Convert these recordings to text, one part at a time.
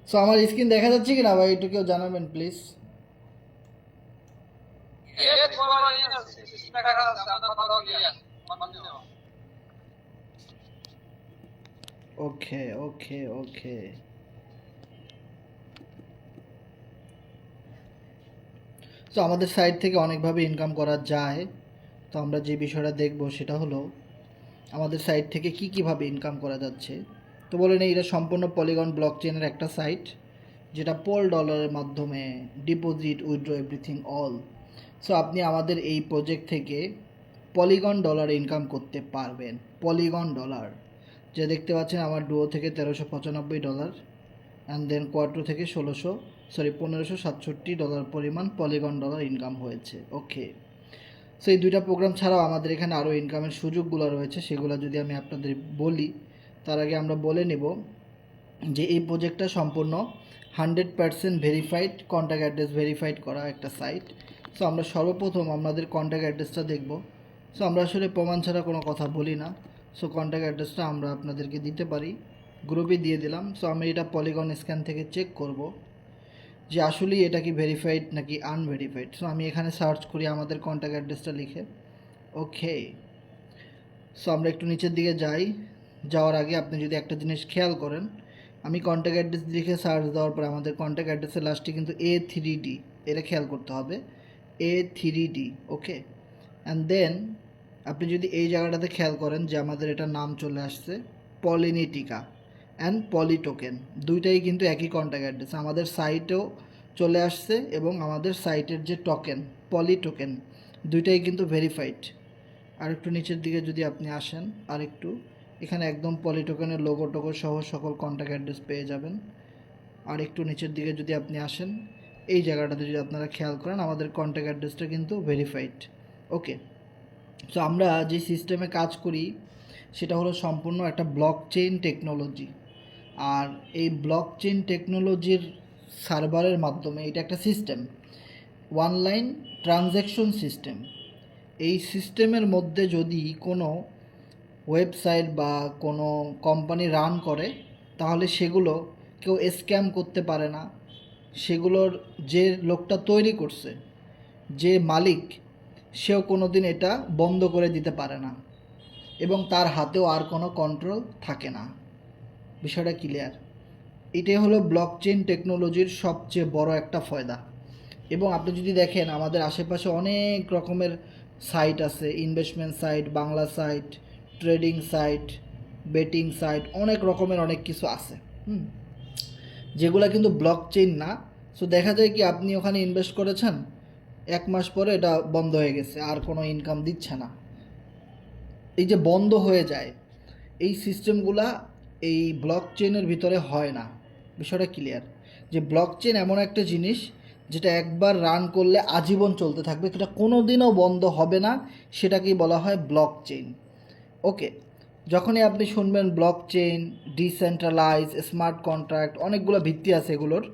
So আমার screen দেখা যাচ্ছে কি না ভাই, একটু কেউ জানাবেন প্লিজ। ওকে ওকে ওকে। তো আমাদের সাইট থেকে অনেকভাবে ইনকাম করা যায়। তো আমরা যে বিষয়টা দেখব সেটা হলো আমাদের সাইট থেকে কী কীভাবে ইনকাম করা যাচ্ছে। তো বলে নেই, এটা সম্পূর্ণ পলিগন ব্লক চেনের একটা সাইট, যেটা পোল ডলারের মাধ্যমে deposit, withdraw, everything all. So আপনি আমাদের এই প্রজেক্ট থেকে পলিগন ডলার ইনকাম করতে পারবেন। পলিগন ডলার যে দেখতে পাচ্ছেন, আমার ডুও থেকে $1395, অ্যান্ড দেন কোয়ার্টো থেকে 1567 ডলার পরিমাণ পলিগন ডলার ইনকাম হয়েছে। ওকে। সো এই দুইটা প্রোগ্রাম ছাড়াও আমাদের এখানে আরও ইনকামের সুযোগগুলো রয়েছে, সেগুলো যদি আমি আপনাদের বলি, তার আগে আমরা বলে নেব যে এই প্রজেক্টটা সম্পূর্ণ 100% ভেরিফাইড, কন্ট্যাক্ট অ্যাড্রেস ভেরিফাইড করা একটা সাইট। সো আমরা সর্বপ্রথম আমাদের কন্ট্যাক্ট অ্যাড্রেসটা দেখব। সো আমরা আসলে প্রমাণ ছাড়া কোনো কথা বলি না। সো কন্ট্যাক্ট অ্যাড্রেসটা আমরা আপনাদেরকে দিতে পারি, গ্রুপে দিয়ে দিলাম। সো আমি এটা পলিগন স্ক্যান থেকে চেক করব যে আসলেই এটা কি ভেরিফাইড নাকি আনভেরিফাইড। সো আমি এখানে সার্চ করি আমাদের কন্ট্যাক্ট অ্যাড্রেসটা লিখে। ওকে। সো আমরা একটু নিচের দিকে যাই। যাওয়ার আগে আপনি যদি একটা জিনিস খেয়াল করেন, আমি কন্ট্যাক্ট অ্যাড্রেস লিখে সার্চ দেওয়ার পর আমাদের কন্ট্যাক্ট অ্যাড্রেসের লাস্টে কিন্তু A3D, এটা খেয়াল করতে হবে, A3D। ওকে। অ্যান্ড দেন আপনি যদি এই জায়গাটাতে খেয়াল করেন যে আমাদের এটা নাম চলে আসছে পলিনেটিকা অ্যান্ড পলিটোকেন, দুইটাই কিন্তু একই কন্ট্যাক্ট অ্যাড্রেস। আমাদের সাইটেও চলে আসছে এবং আমাদের সাইটের যে টোকেন, পলিটোকেন, দুইটাই কিন্তু ভেরিফাইড। আর একটু নিচের দিকে যদি আপনি আসেন, আর একটু, এখানে একদম পলিটোকেনের লোগো টোগো সহ সকল কন্ট্যাক্ট অ্যাড্রেস পেয়ে যাবেন। আর একটু নিচের দিকে যদি আপনি আসেন, এই জায়গাটাতে যদি আপনারা খেয়াল করেন, আমাদের কন্ট্যাক্ট অ্যাড্রেসটা কিন্তু ভেরিফাইড। ওকে। সো আমরা যে সিস্টেমে কাজ করি সেটা হলো সম্পূর্ণ একটা ব্লক চেইন টেকনোলজি। আর এই ব্লক চেইন টেকনোলজির সার্ভারের মাধ্যমে, এটা একটা সিস্টেম, অনলাইন ট্রানজ্যাকশন সিস্টেম। এই সিস্টেমের মধ্যে যদি কোনো ওয়েবসাইট বা কোনো কোম্পানি রান করে, তাহলে সেগুলো কেউ স্ক্যাম করতে পারে না। সেগুলোর যে লোকটা তৈরি করছে, যে মালিক, সেও কোনো দিন এটা বন্ধ করে দিতে পারে না, এবং তার হাতেও আর কোনো কন্ট্রোল থাকে না। বিষয়টা ক্লিয়ার? এটাই হলো ব্লক চেইন টেকনোলজির সবচেয়ে বড় একটা ফায়দা। এবং আপনি যদি দেখেন, আমাদের আশেপাশে অনেক রকমের সাইট আছে, investment site, Bangla site, trading site, betting site, অনেক রকমের অনেক কিছু আছে, যেগুলো কিন্তু ব্লক চেইন না। সো দেখা যায় কি, আপনি ওখানে ইনভেস্ট করেছেন, 1 মাস পরে এটা বন্ধ হয়ে গেছে, আর কোনো ইনকাম দিচ্ছে না। এই যে বন্ধ হয়ে যায়, এই সিস্টেমগুলা এই ব্লক চেইনের ভিতরে হয় না। বিষয়টা ক্লিয়ার? যে ব্লক চেইন এমন একটা জিনিস যেটা একবার রান করলে আজীবন চলতে থাকবে, সেটা কোনো দিনও বন্ধ হবে না, সেটাকেই বলা হয় ব্লক চেইন। ওকে। যখনই আপনি শুনবেন blockchain, decentralize, smart contract, অনেকগুলো ভিত্তি আছে এগুলোর।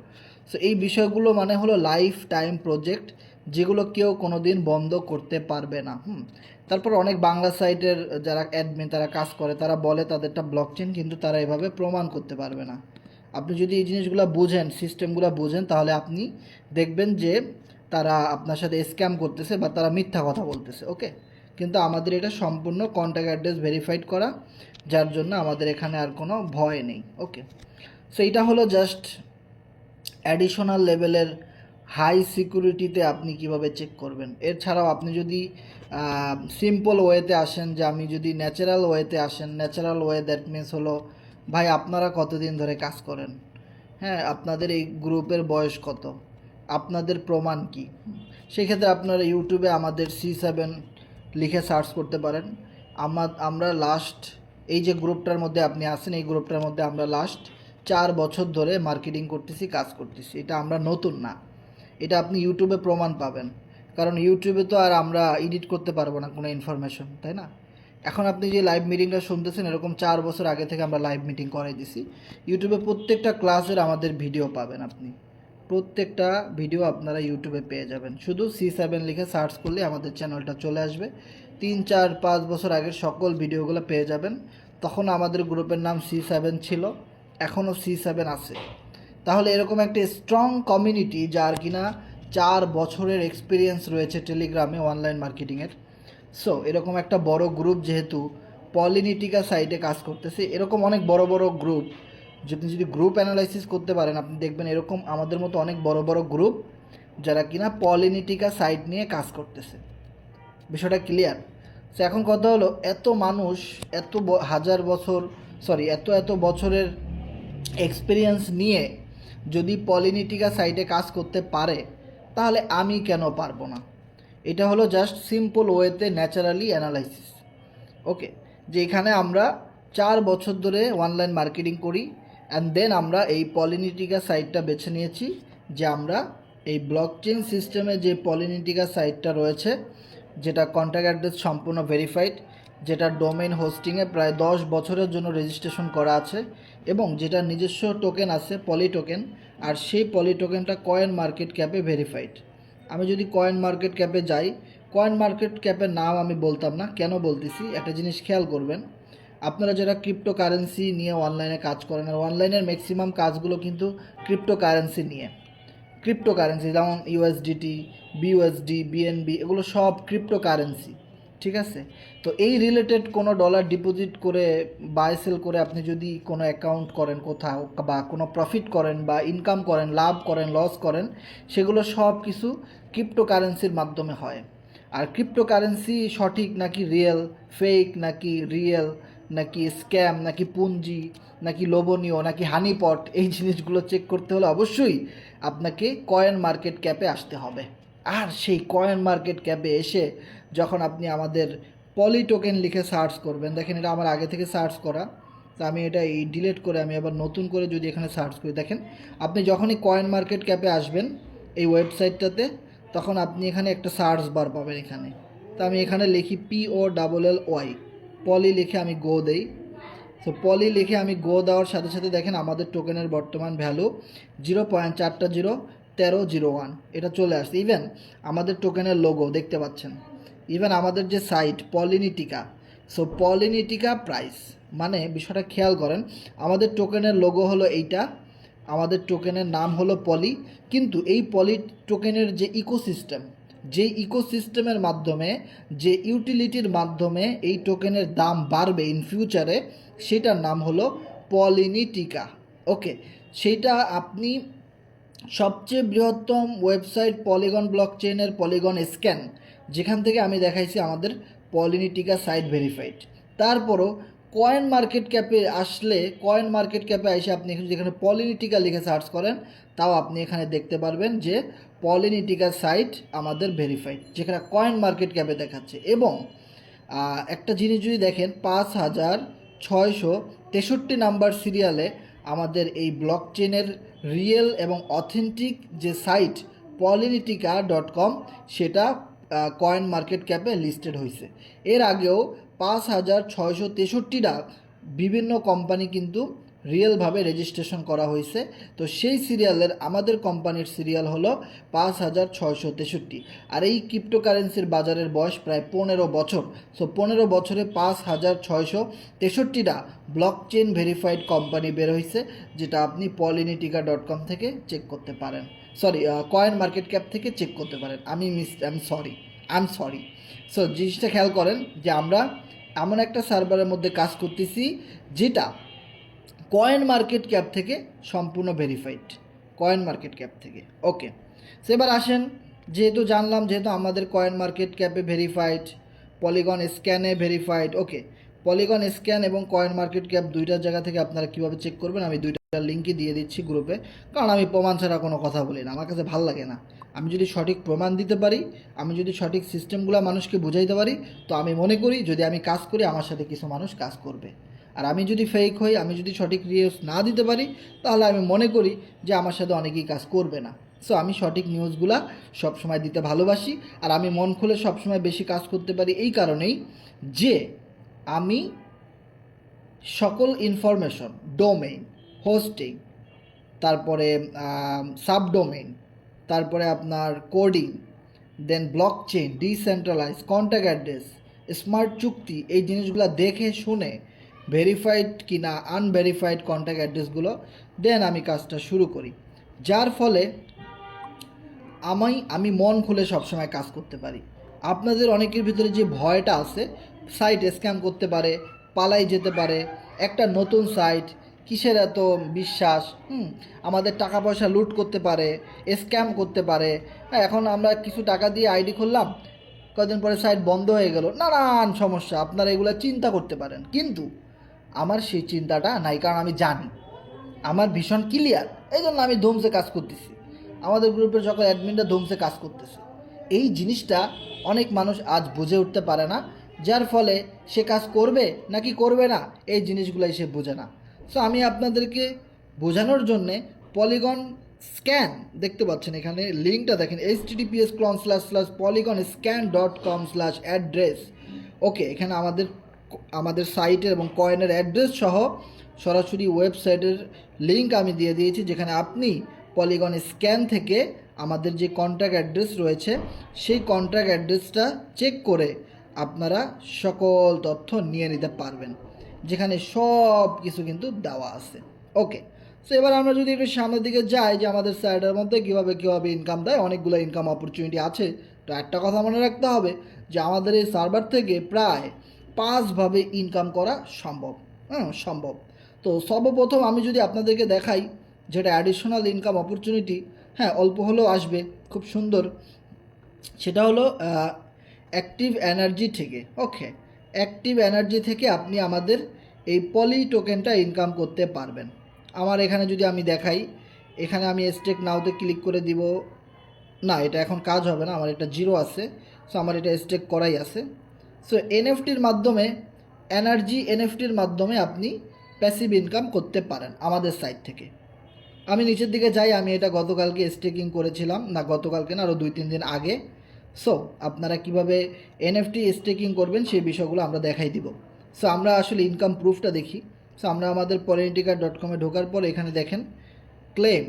সো এই বিষয়গুলো মানে হলো লাইফ টাইম প্রজেক্ট, যেগুলো কেউ কোনো দিন বন্ধ করতে পারবে না। তারপর অনেক বাংলা সাইটের যারা অ্যাডমিন, তারা কাজ করে, তারা বলে তাদেরটা ব্লক চেইন, কিন্তু তারা এভাবে প্রমাণ করতে পারবে না। আপনি যদি এই জিনিসগুলো বুঝেন, সিস্টেমগুলো বুঝেন, তাহলে আপনি দেখবেন যে তারা আপনার সাথে স্ক্যাম করতেছে বা তারা মিথ্যা কথা বলতেছে। ওকে। কিন্তু আমাদের এটা সম্পূর্ণ কন্ট্যাক্ট অ্যাড্রেস ভেরিফাইড করা, যার জন্য আমাদের এখানে আর কোনো ভয় নেই। ওকে। সো এইটা হলো জাস্ট অ্যাডিশনাল লেভেলের হাই সিকিউরিটিতে আপনি কিভাবে চেক করবেন। এছাড়াও আপনি যদি সিম্পল ওয়েতে আসেন, যে আমি যদি ন্যাচারাল ওয়েতে আসেন, ন্যাচারাল ওয়ে দ্যাট মিনস হলো, ভাই আপনারা কতদিন ধরে কাজ করেন, হ্যাঁ, আপনাদের এই গ্রুপের বয়স কত, আপনাদের প্রমাণ কি। সেক্ষেত্রে আপনারা ইউটিউবে আমাদের C7 লিখে সার্চ করতে পারেন। আমরা লাস্ট, এই যে গ্রুপটার মধ্যে আপনি আছেন, এই গ্রুপটার মধ্যে আমরা লাস্ট 4 বছর ধরে মার্কেটিং করতেছি, কাজ করতেছি। এটা আমরা নতুন না, এটা আপনি ইউটিউবে প্রমাণ পাবেন। কারণ ইউটিউবে তো আর আমরা এডিট করতে পারবো না কোনো ইনফরমেশন, তাই না? এখন আপনি যে লাইভ মিটিংটা শুনতেছেন, এরকম 4 বছর আগে থেকে আমরা লাইভ মিটিং করাই দিছি। ইউটিউবে প্রত্যেকটা ক্লাসের আমাদের ভিডিও পাবেন আপনি, প্রত্যেকটা ভিডিও আপনারা ইউটিউবে পেয়ে যাবেন। শুধু C7 লিখে সার্চ করলে আমাদের চ্যানেলটা চলে আসবে। 3, 4, 5 বছর আগের সকল ভিডিওগুলো পেয়ে যাবেন। তখন আমাদের গ্রুপের নাম C7 ছিল, এখনও C7 আছে। তাহলে এরকম একটা স্ট্রং কমিউনিটি যার কিনা 4 বছরের এক্সপিরিয়েন্স রয়েছে টেলিগ্রামে অনলাইন মার্কেটিংয়ের, সো এরকম একটা বড় গ্রুপ যেহেতু পলিনিটিকা সাইটে কাজ করতেছে, এরকম অনেক বড় বড় গ্রুপ যদি গ্রুপ অ্যানালাইসিস করতে পারেন আপনি দেখবেন এরকম আমাদের মতো অনেক বড় বড় গ্রুপ যারা কিনা পলিনিটিকা সাইট নিয়ে কাজ করতেছে। বিষয়টা ক্লিয়ার? সো এখন কথা হলো, এত মানুষ এত হাজার বছর এত বছরের এক্সপিরিয়েন্স নিয়ে যদি পলিনিটিকা সাইটে কাজ করতে পারে তাহলে আমি কেন পারবো না? এটা হলো জাস্ট সিম্পল ওয়েতে ন্যাচারালি অ্যানালাইসিস। ওকে, যে এখানে আমরা 4 বছর ধরে অনলাইন মার্কেটিং করি অ্যান্ড দেন আমরা এই পলিনিটিকা সাইটটা বেছে নিয়েছি, যে আমরা এই ব্লকচেন সিস্টেমে যে পলিনিটিকা সাইটটা রয়েছে, যেটা কন্ট্যাক্ট অ্যাড্রেস সম্পূর্ণ ভেরিফাইড, যেটা ডোমেইন হোস্টিংয়ে প্রায় 10 বছরের জন্য রেজিস্ট্রেশন করা আছে এবং যেটা নিজস্ব টোকেন আছে পলি টোকেন, আর সেই পলি টোকেনটা কয়েন মার্কেট ক্যাপে ভেরিফাইড। আমি যদি কয়েন মার্কেট ক্যাপে যাই, কয়েন মার্কেট ক্যাপের নাম আমি বলতাম না, কেন বলতেছি একটা জিনিস খেয়াল করবেন। আপনারা যারা ক্রিপ্টো কারেন্সি নিয়ে অনলাইনে কাজ করেন, আর অনলাইনের ম্যাক্সিমাম কাজগুলো কিন্তু ক্রিপ্টো কারেন্সি নিয়ে, ক্রিপ্টো কারেন্সি যেমন ইউএসডিটি, বিইউএসডি, বিএনবি, এগুলো সব ক্রিপ্টো কারেন্সি, ঠিক আছে? তো এই রিলেটেড কোনো ডলার ডিপোজিট করে বাই সেল করে আপনি যদি কোনো অ্যাকাউন্ট করেন কোথাও, বা কোনো প্রফিট করেন বা ইনকাম করেন, লাভ করেন, লস করেন, সেগুলো সব কিছু ক্রিপ্টো কারেন্সির মাধ্যমে হয়। আর ক্রিপ্টো কারেন্সি সঠিক নাকি রিয়েল, ফেক নাকি রিয়েল, নাকি স্ক্যাম, নাকি পুঞ্জি, নাকি লোভনীয়, নাকি হানিপট, এই জিনিসগুলো চেক করতে হলে অবশ্যই আপনাকে কয়েন মার্কেট ক্যাপে আসতে হবে। আর সেই কয়েন মার্কেট ক্যাপে এসে যখন আপনি আমাদের পলি টোকেন লিখে সার্চ করবেন, দেখেন এটা আমার আগে থেকে সার্চ করা, তো আমি এটা ডিলিট করে আমি আবার নতুন করে যদি এখানে সার্চ করি, দেখেন আপনি যখনই কয়েন মার্কেট ক্যাপে আসবেন এই ওয়েবসাইটটাতে, তখন আপনি এখানে একটা সার্চ বার পাবেন এখানে। তো আমি এখানে লিখি POLLY, পলি লিখে আমি গো দেই। সো পলি লিখে আমি গো দেওয়ার সাথে সাথে দেখেন আমাদের টোকেনের বর্তমান ভ্যালু 0.401301 এটা চলে আসছে। ইভেন আমাদের টোকেনের লোগো দেখতে পাচ্ছেন, ইভেন আমাদের যে সাইট পলিনিটিকা, সো পলিনিটিকা প্রাইস, মানে বিষয়টা খেয়াল করেন, আমাদের টোকেনের লোগো হলো এইটা, আমাদের টোকেনের নাম হলো পলি, কিন্তু এই পলি টোকেনের যে ইকোসিস্টেম, যে ইকোসিস্টেমের মাধ্যমে, যে ইউটিলিটির মাধ্যমে এই টোকেনের দাম বাড়বে ইন ফিউচারে, সেটার নাম হলো পলিনিটিকা। ওকে, সেইটা আপনি সবচেয়ে বৃহত্তম ওয়েবসাইট পলিগন ব্লকচেইনের পলিগন স্ক্যান, যেখান থেকে আমি দেখাইছি আমাদের পলিনিটিকা সাইট ভেরিফাইড। তারপরও কয়েন মার্কেট ক্যাপে আসলে, কয়েন মার্কেট ক্যাপে এসে আপনি যেখানে পলিনিটিকা লিখে সার্চ করেন, তাও আপনি এখানে দেখতে পারবেন যে পলিনিটিকা সাইট আমাদের ভেরিফাইড, যেখানে কয়েন মার্কেট ক্যাপে দেখাচ্ছে। এবং একটা জিনিস যদি দেখেন, 5663 নাম্বার সিরিয়ালে আমাদের এই ব্লকচেনের রিয়েল এবং অথেন্টিক যে সাইট পলিনিটিকা.com, সেটা কয়েন মার্কেট ক্যাপে লিস্টেড হয়েছে। এর আগেও 5663টা বিভিন্ন কোম্পানি কিন্তু রিয়েলভাবে রেজিস্ট্রেশন করা হয়েছে। তো সেই সিরিয়ালের আমাদের কোম্পানির সিরিয়াল হলো 5663। আর এই ক্রিপ্টোকারেন্সির বাজারের বয়স প্রায় 15 বছর। সো 15 বছরে 5663টা ব্লকচেন ভেরিফাইড কোম্পানি বের হয়েছে, যেটা আপনি পলিনিটিকা.com থেকে চেক করতে পারেন, কয়েন মার্কেট ক্যাপ থেকে চেক করতে পারেন। I am sorry. সো জিনিসটা খেয়াল করেন যে আমরা এমন একটা সার্ভারের মধ্যে কাজ করতেছি যেটা কয়েন মার্কেট ক্যাপ থেকে সম্পূর্ণ ভেরিফাইড, কয়েন মার্কেট ক্যাপ থেকে। ওকে, সেবার আসেন, যেহেতু জানলাম যেহেতু আমাদের কয়েন মার্কেট ক্যাপে ভেরিফাইড, পলিগন স্ক্যানে ভেরিফাইড। ওকে, পলিগন স্ক্যান এবং কয়েন মার্কেট ক্যাপ দুইটার জায়গা থেকে আপনারা কীভাবে চেক করবেন আমি দুইটা লিঙ্কই দিয়ে দিচ্ছি গ্রুপে, কারণ আমি প্রমাণ ছাড়া কোনো কথা বলি না, আমার কাছে ভালো লাগে না। আমি যদি সঠিক প্রমাণ দিতে পারি, আমি যদি সঠিক সিস্টেমগুলো মানুষকে বুঝাইতে পারি, তো আমি মনে করি যদি আমি কাজ করি আমার সাথে কিছু মানুষ কাজ করবে। আর আমি যদি ফেক হই, আমি যদি সঠিক রিভিউস না দিতে পারি, তাহলে আমি মনে করি যে আমার সাথে অনেকেই কাজ করবে না। সো আমি সঠিক নিউজগুলা সবসময় দিতে ভালোবাসি, আর আমি মন খুলে সবসময় বেশি কাজ করতে পারি এই কারণেই যে আমি সকল ইনফরমেশন, ডোমেইন, হোস্টিং, তারপরে সাবডোমেইন, তারপরে আপনার coding, then blockchain, decentralise, contact address, smart চুক্তি, এই জিনিসগুলো দেখে শুনে ভেরিফাইড কিনা আনভেরিফাইড কন্ট্যাক্ট অ্যাড্রেসগুলো দেন আমি কাজটা শুরু করি, যার ফলে আমি মন খুলে সবসময় কাজ করতে পারি। আপনাদের অনেকের ভিতরে যে ভয়টা আছে, সাইট স্ক্যাম করতে পারে, পালাই যেতে পারে, একটা নতুন সাইট, কিসের এত বিশ্বাস, আমাদের টাকা পয়সা লুট করতে পারে, স্ক্যাম করতে পারে। হ্যাঁ, এখন আমরা কিছু টাকা দিয়ে আইডি খুললাম, কদিন পরে সাইট বন্ধ হয়ে গেল, নানান সমস্যা, আপনারা এগুলো চিন্তা করতে পারেন। কিন্তু আমার সেই চিন্তাটা নাই, কারণ আমি জানি, আমার ভীষণ ক্লিয়ার, এই জন্য আমি ধুমসে কাজ করতেছি। আমাদের গ্রুপের সকল অ্যাডমিনরা ধুমসে কাজ করতেছে। এই জিনিসটা অনেক মানুষ আজ বুঝে উঠতে পারে না, যার ফলে সে কাজ করবে নাকি করবে না এই জিনিসগুলাই সে বোঝে না। সো আমি আপনাদেরকে বোঝানোর জন্যে পলিগন স্ক্যান দেখতে পাচ্ছেন, এখানে লিঙ্কটা দেখেন, https://polygon-scan.com/address। ওকে, এখানে আমাদের সাইটের এবং কয়েনের অ্যাড্রেস সহ সরাসরি ওয়েবসাইটের লিঙ্ক আমি দিয়ে দিয়েছি, যেখানে আপনি পলিগন স্ক্যান থেকে আমাদের যে কন্ট্যাক্ট অ্যাড্রেস রয়েছে সেই কন্ট্যাক্ট অ্যাড্রেসটা চেক করে আপনারা সকল তথ্য নিয়ে নিতে পারবেন, যেখানে সব কিছু কিন্তু দেওয়া আছে। ওকে, সো এবার আমরা যদি একটু সামনের দিকে যাই, যে আমাদের সাইটের মধ্যে কীভাবে ইনকাম দেয়, অনেকগুলো ইনকাম অপরচুনিটি আছে। তো একটা কথা মনে রাখতে হবে যে আমাদের এই সার্ভার থেকে প্রায় 5ভাবে ইনকাম করা সম্ভব। সম্ভব। তো সর্বপ্রথম আমি যদি আপনাদেরকে দেখাই, যেটা অ্যাডিশনাল ইনকাম অপরচুনিটি, হ্যাঁ অল্প হলেও আসবে, খুব সুন্দর, সেটা হলো অ্যাক্টিভ এনার্জি থেকে। ওকে, অ্যাক্টিভ এনার্জি থেকে আপনি আমাদের এই পলি টোকেনটা ইনকাম করতে পারবেন। আমার এখানে যদি আমি দেখাই, এখানে আমি স্টেক নাওতে ক্লিক করে দিব, না এটা এখন কাজ হবে না, আমার এটা 0 আছে। সো আমার এটা স্টেক করাই আছে। সো এনএফটির মাধ্যমে, এনএফটির মাধ্যমে আপনি প্যাসিভ ইনকাম করতে পারেন আমাদের সাইট থেকে। আমি নিচের দিকে যাই, আমি এটা গতকালকে স্টেকিং করেছিলাম, না গতকালকে না, আরও 2-3 দিন আগে। সো আপনারা কিভাবে এনএফটি স্টেকিং করবেন সেই বিষয়গুলো আমরা দেখাই দিব। সো আমরা আসলে ইনকাম প্রুফটা দেখি। সো আমরা আমাদের politica.com ঢোকার পর এখানে দেখেন ক্লেম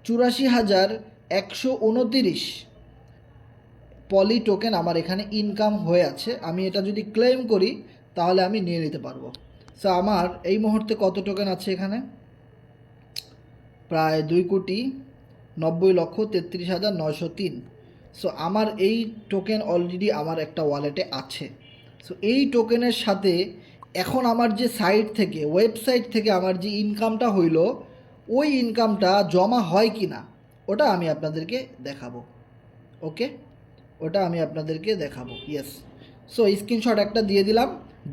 84,129 পলি টোকেন আমার এখানে ইনকাম হয়ে আছে। আমি এটা যদি ক্লেম করি তাহলে আমি নিয়ে নিতে পারবো। সো আমার এই মুহূর্তে কত টোকেন আছে এখানে, প্রায় 2,90,33,903। সো আমার এই টোকেন অলরেডি আমার একটা ওয়ালেটে আছে। সো এই টোকেনের সাথে এখন আমার যে সাইট থেকে, ওয়েবসাইট থেকে আমার যে ইনকামটা হইল, ওই ইনকামটা জমা হয় কি না ওটা আমি আপনাদেরকে দেখাবো। ওকে, ওটা আমি আপনাদেরকে দেখাবো। ইয়েস, সো স্ক্রিনশট একটা দিয়ে দিলাম।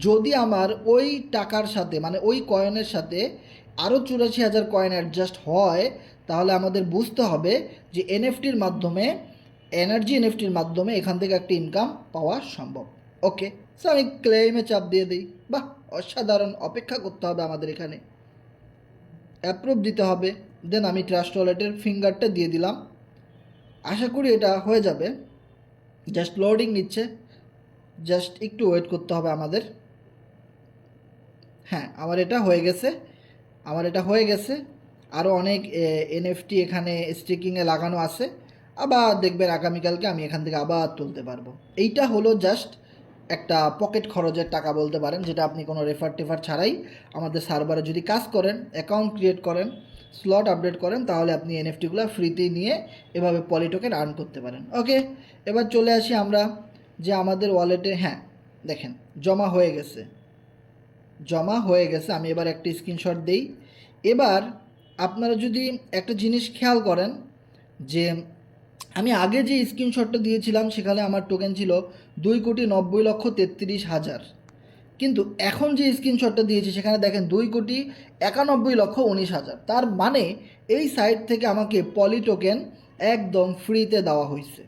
যদি আমার ওই টাকার সাথে, মানে ওই কয়েনের সাথে আরও 84,000 কয়েন অ্যাডজাস্ট হয়, তাহলে আমাদের বুঝতে হবে যে এনএফটির মাধ্যমে, এনএফটির মাধ্যমে এখান থেকে একটা ইনকাম পাওয়া সম্ভব। ওকে, সো আমি ক্লেমে চাপ দিয়ে দিই। বাহ, অসাধারণ। অপেক্ষা করতে হবে আমাদের এখানে, অ্যাপ্রুভ দিতে হবে, দেন আমি ট্রাস্ট ওয়ালেটের ফিঙ্গারটা দিয়ে দিলাম। আশা করি এটা হয়ে যাবে। জাস্ট লোডিং নিচ্ছে, জাস্ট একটু ওয়েট করতে হবে আমাদের। হ্যাঁ, আমার এটা হয়ে গেছে। আরও অনেক এনএফটি এখানে স্টিকিংয়ে লাগানো আছে। আবার দেখবেন আগামীকালকে আমি এখান থেকে আবার তুলতে পারবো। এইটা হলো জাস্ট একটা পকেট খরচের টাকা বলতে পারেন, যেটা আপনি কোনো রেফার ছাড়াই আমাদের সার্ভারে যদি কাজ করেন, অ্যাকাউন্ট ক্রিয়েট করেন, স্লট আপডেট করেন, তাহলে আপনি এনএফটিগুলো ফ্রিতেই নিয়ে এভাবে পলি টোকেন আর্ন করতে পারেন। ওকে, এবার চলে আসি আমরা যে আমাদের ওয়ালেটে, হ্যাঁ দেখেন জমা হয়ে গেছে। আমি এবার একটা স্ক্রিনশট দেই। এবার আপনারা যদি একটা জিনিস খেয়াল করেন, যে আমি আগে যে স্ক্রিনশটটা দিয়েছিলাম সেখানে আমার টোকেন ছিল 2,90,33,000, কিন্তু এখন যে স্ক্রিনশটটা দিয়েছি সেখানে দেখেন 2,91,19,000। তার মানে এই সাইট থেকে আমাকে পলি টোকেন একদম ফ্রিতে দেওয়া হয়েছে।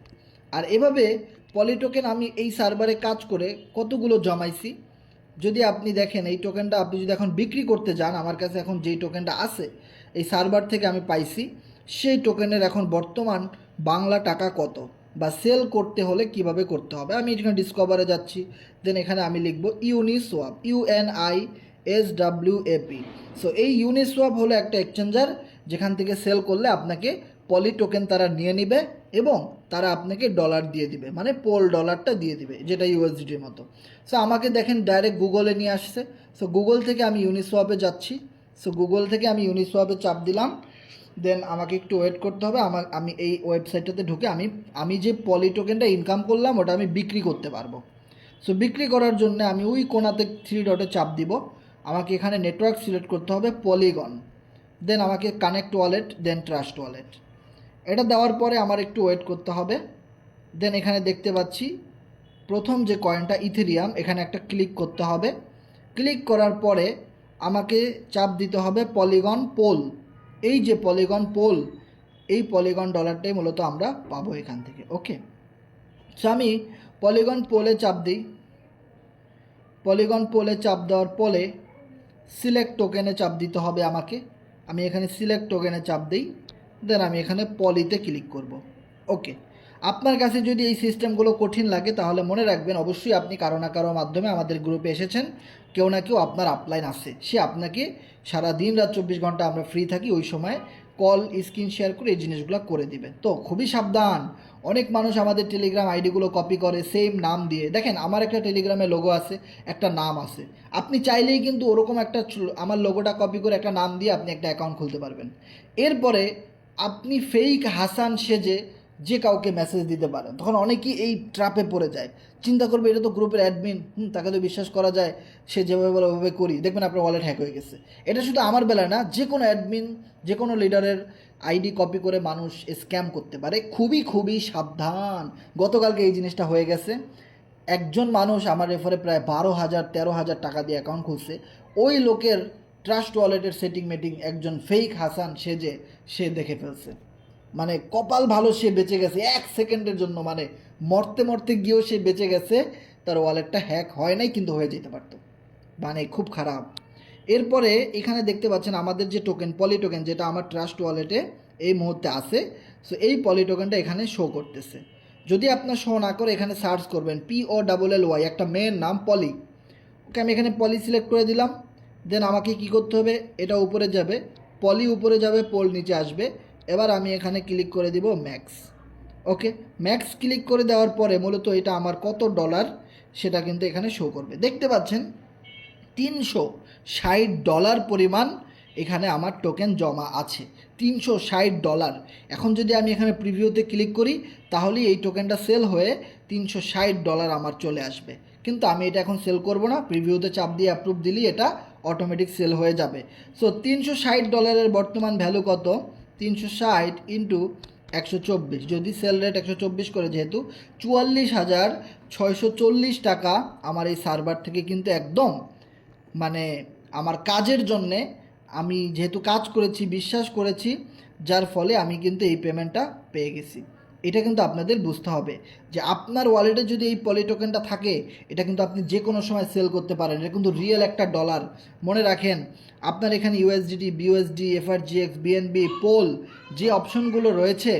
আর এভাবে পলি টোকেন আমি এই সার্ভারে কাজ করে কতগুলো জমাইছি, যদি আপনি দেখেন এই টোকেনটা আপনি যদি এখন বিক্রি করতে যান, আমার কাছে এখন যেই টোকেনটা আছে এই সার্ভার থেকে আমি পাইছি, সেই টোকেনের এখন বর্তমান বাংলা টাকা কত, বা সেল করতে হলে কিভাবে করতে হবে, আমি এখানে ডিসকভারে যাচ্ছি। দেন এখানে আমি লিখব ইউনিসোয়াপ, UNISWAP। সো এই ইউনিসোয়াপ হলো একটা এক্সচেঞ্জার, যেখান থেকে সেল করলে আপনাকে পলি টোকেন তারা নিয়ে নেবে এবং তারা আপনাকে ডলার দিয়ে দিবে, মানে পোল ডলারটা দিয়ে দিবে, যেটা ইউএসডিটির মতো। সো আমাকে দেখেন ডাইরেক্ট গুগলে নিয়ে আসছে। সো গুগল থেকে আমি ইউনিসোয়াপে যাচ্ছি। সো গুগল থেকে আমি ইউনিসোয়াপে চাপ দিলাম, দেন আমাকে একটু ওয়েট করতে হবে। আমি এই ওয়েবসাইটটাতে ঢুকে আমি যে পলি টোকেনটা ইনকাম করলাম ওটা আমি বিক্রি করতে পারবো। সো বিক্রি করার জন্য আমি ওই কোণাতে 3 ডটে চাপ দিব, আমাকে এখানে নেটওয়ার্ক সিলেক্ট করতে হবে পলিগন, দেন আমাকে কানেক্ট ওয়ালেট, দেন ট্রাস্ট ওয়ালেট। এটা দেওয়ার পরে আমার একটু ওয়েট করতে হবে। দেন এখানে দেখতে পাচ্ছি প্রথম যে কয়েনটা ইথেরিয়াম, এখানে একটা ক্লিক করতে হবে। ক্লিক করার পরে আমাকে চাপ দিতে হবে পলিগন পোল। এই যে পলিগন পোল, এই পলিগন ডলারটাই মূলত আমরা পাবো এখান থেকে। ওকে, সো আমি পলিগন পোলে চাপ দিই। পলিগন পোলে চাপ দেওয়ার পরে সিলেক্ট টোকেনে চাপ দিতে হবে আমাকে। আমি এখানে সিলেক্ট টোকেনে চাপ দিই, দেন আমি এখানে পলিতে ক্লিক করব। ওকে, আপনার কাছে যদি এই সিস্টেমগুলো কঠিন লাগে তাহলে মনে রাখবেন অবশ্যই আপনি কারো না কারো মাধ্যমে আমাদের গ্রুপে এসেছেন, কেউ না কেউ আপনার আপলাইন আছে, সে আপনাকে সারা দিন রাত 24 ঘন্টা আমরা ফ্রি থাকি, ওই সময় কল স্ক্রিন শেয়ার করে এই জিনিসগুলো করে দিবে। তো খুবই সাবধান, অনেক মানুষ আমাদের টেলিগ্রাম আইডিগুলো কপি করে সেম নাম দিয়ে। দেখেন আমার একটা টেলিগ্রামে লোগো আছে, একটা নাম আছে, আপনি চাইলেই কিন্তু ওরকম একটা আমার লোগোটা কপি করে একটা নাম দিয়ে আপনি একটা অ্যাকাউন্ট খুলতে পারবেন। এরপরে আপনি ফেক হাসান সেজে যে কাউকে মেসেজ দিতে পারেন, তখন অনেকেই এই ট্র্যাপে পড়ে যায়, চিন্তা করবে এটা তো গ্রুপের অ্যাডমিন, তাকে তো বিশ্বাস করা যায়, সে যেভাবে বলে ওভাবে করি, দেখবেন আপনার ওয়ালেট হ্যাক হয়ে গেছে। এটা শুধু আমার বেলায় না, যে কোনো অ্যাডমিন, যে কোনো লিডারের আইডি কপি করে মানুষ স্ক্যাম করতে পারে। খুবই খুবই সাবধান। গতকালকে এই জিনিসটা হয়ে গেছে, একজন মানুষ আমার রেফারে প্রায় 12,000-13,000 টাকা দিয়ে অ্যাকাউন্ট খুলছে। ওই লোকের ট্রাস্ট ওয়ালেটের সেটিং মেটিং একজন ফেক হাসান সেজে সে দেখে ফেলছে। মানে কপাল ভালো, সে বেঁচে গেছে 1 সেকেন্ডের জন্য, মানে মরতে মরতে গিয়েও সে বেঁচে গেছে, তার ওয়ালেটটা হ্যাক হয় নাই কিন্তু হয়ে যেতে পারতো। মানে খুব খারাপ। এরপরে এখানে দেখতে পাচ্ছেন আমাদের যে টোকেন, পলি টোকেন, যেটা আমার ট্রাস্ট ওয়ালেটে এই মুহূর্তে আছে। সো এই পলি টোকেনটা এখানে শো করতেছে। যদি আপনার শো না করে এখানে সার্চ করবেন POLLY, একটা মেয়ের নাম পলি। ওকে, আমি এখানে পলি সিলেক্ট করে দিলাম। দেন আমাকে কি করতে হবে, এটা উপরে যাবে, পলি উপরে যাবে, পোল নিচে আসবে। এবার আমি এখানে ক্লিক করে দিব ম্যাক্স। ওকে, ম্যাক্স ক্লিক করে দেওয়ার পরে মূলত এটা আমার কত ডলার সেটা কিন্তু এখানে শো করবে। দেখতে পাচ্ছেন $360 পরিমাণ এখানে আমার টোকেন জমা আছে, $360। এখন যদি আমি এখানে প্রিভিউতে ক্লিক করি তাহলেই এই টোকেনটা সেল হয়ে $360 আমার চলে আসবে। কিন্তু আমি এটা এখন সেল করব না, প্রিভিউতে চাপ দিয়ে অ্যাপ্রুভ দিলেই এটা অটোমেটিক সেল হয়ে যাবে। সো $360 বর্তমান ভ্যালু কত, 360 ইন্টু 124, যদি সেল রেট 124 করে, যেহেতু 44,640 টাকা আমার এই সার্ভার থেকে কিন্তু একদম, মানে আমার কাজের জন্যে, আমি যেহেতু কাজ করেছি, বিশ্বাস করেছি, যার ফলে আমি কিন্তু এই পেমেন্টটা পেয়ে গেছি। এটা কিন্তু আপনাদের বুঝতে হবে যে আপনার ওয়ালেটে যদি এই পলি টোকেনটা থাকে, এটা কিন্তু আপনি যে কোনো সময় সেল করতে পারেন। এটা কিন্তু রিয়েল একটা ডলার। মনে রাখেন, আপনার এখানে USDT, BUSD, FRGX, BNB, POL যে অপশনগুলো রয়েছে,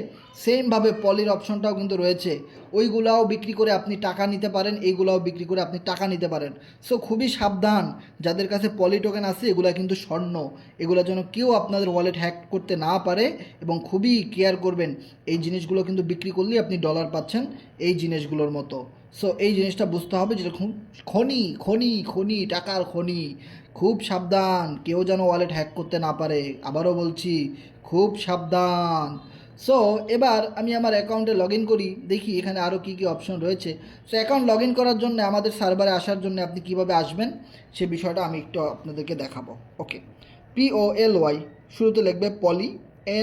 সেমভাবে পলির অপশনটাও কিন্তু রয়েছে। ওইগুলাও বিক্রি করে আপনি টাকা নিতে পারেন, এইগুলাও বিক্রি করে আপনি টাকা নিতে পারেন। সো খুবই সাবধান, যাদের কাছে পলি টোকেন আছে এগুলা কিন্তু স্বর্ণ, এগুলো যেন কেউ আপনাদের ওয়ালেট হ্যাক করতে না পারে, এবং খুবই কেয়ার করবেন। এই জিনিসগুলো কিন্তু বিক্রি করলেই আপনি ডলার পাচ্ছেন, এই জিনিসগুলোর মতো। সো এই জিনিসটা বুঝতে হবে, যেরকম খনি খনি খনি, টাকার খনি। খুব সাবধান, কেউ যেন ওয়ালেট হ্যাক করতে না পারে। আবারও বলছি, খুব সাবধান। সো এবার আমি আমার অ্যাকাউন্টে লগ ইন করি, দেখি এখানে আরও কী কী অপশন রয়েছে। সো অ্যাকাউন্ট লগ ইন করার জন্য আমাদের সার্ভারে আসার জন্য আপনি কিভাবে আসবেন সে বিষয়টা আমি একটু আপনাদেরকে দেখাবো। ওকে, POLY, শুরুতে লিখবে পলি,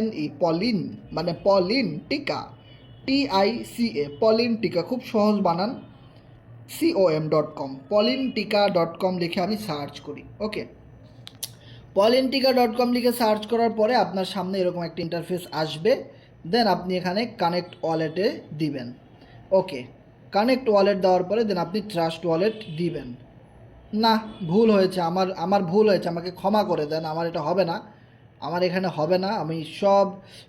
NE, পলিন, মানে পলিন টিকা, TICA, পলিন টিকা, খুব সহজ বানান, com, polintica.com লিখে আমি সার্চ করি। ওকে, polintica.com লিখে সার্চ করার পরে আপনার সামনে এরকম একটা ইন্টারফেস আসবে। দেন আপনি এখানে কানেক্ট ওয়ালেটে দিবেন। ওকে, কানেক্ট ওয়ালেট দেওয়ার পরে দেন আপনি ট্রাস্ট ওয়ালেট দিবেন। না, ভুল হয়েছে, আমার ভুল হয়েছে, আমাকে ক্ষমা করে দেন, আমার এটা হবে না, আমার এখানে হবে না। আমি সব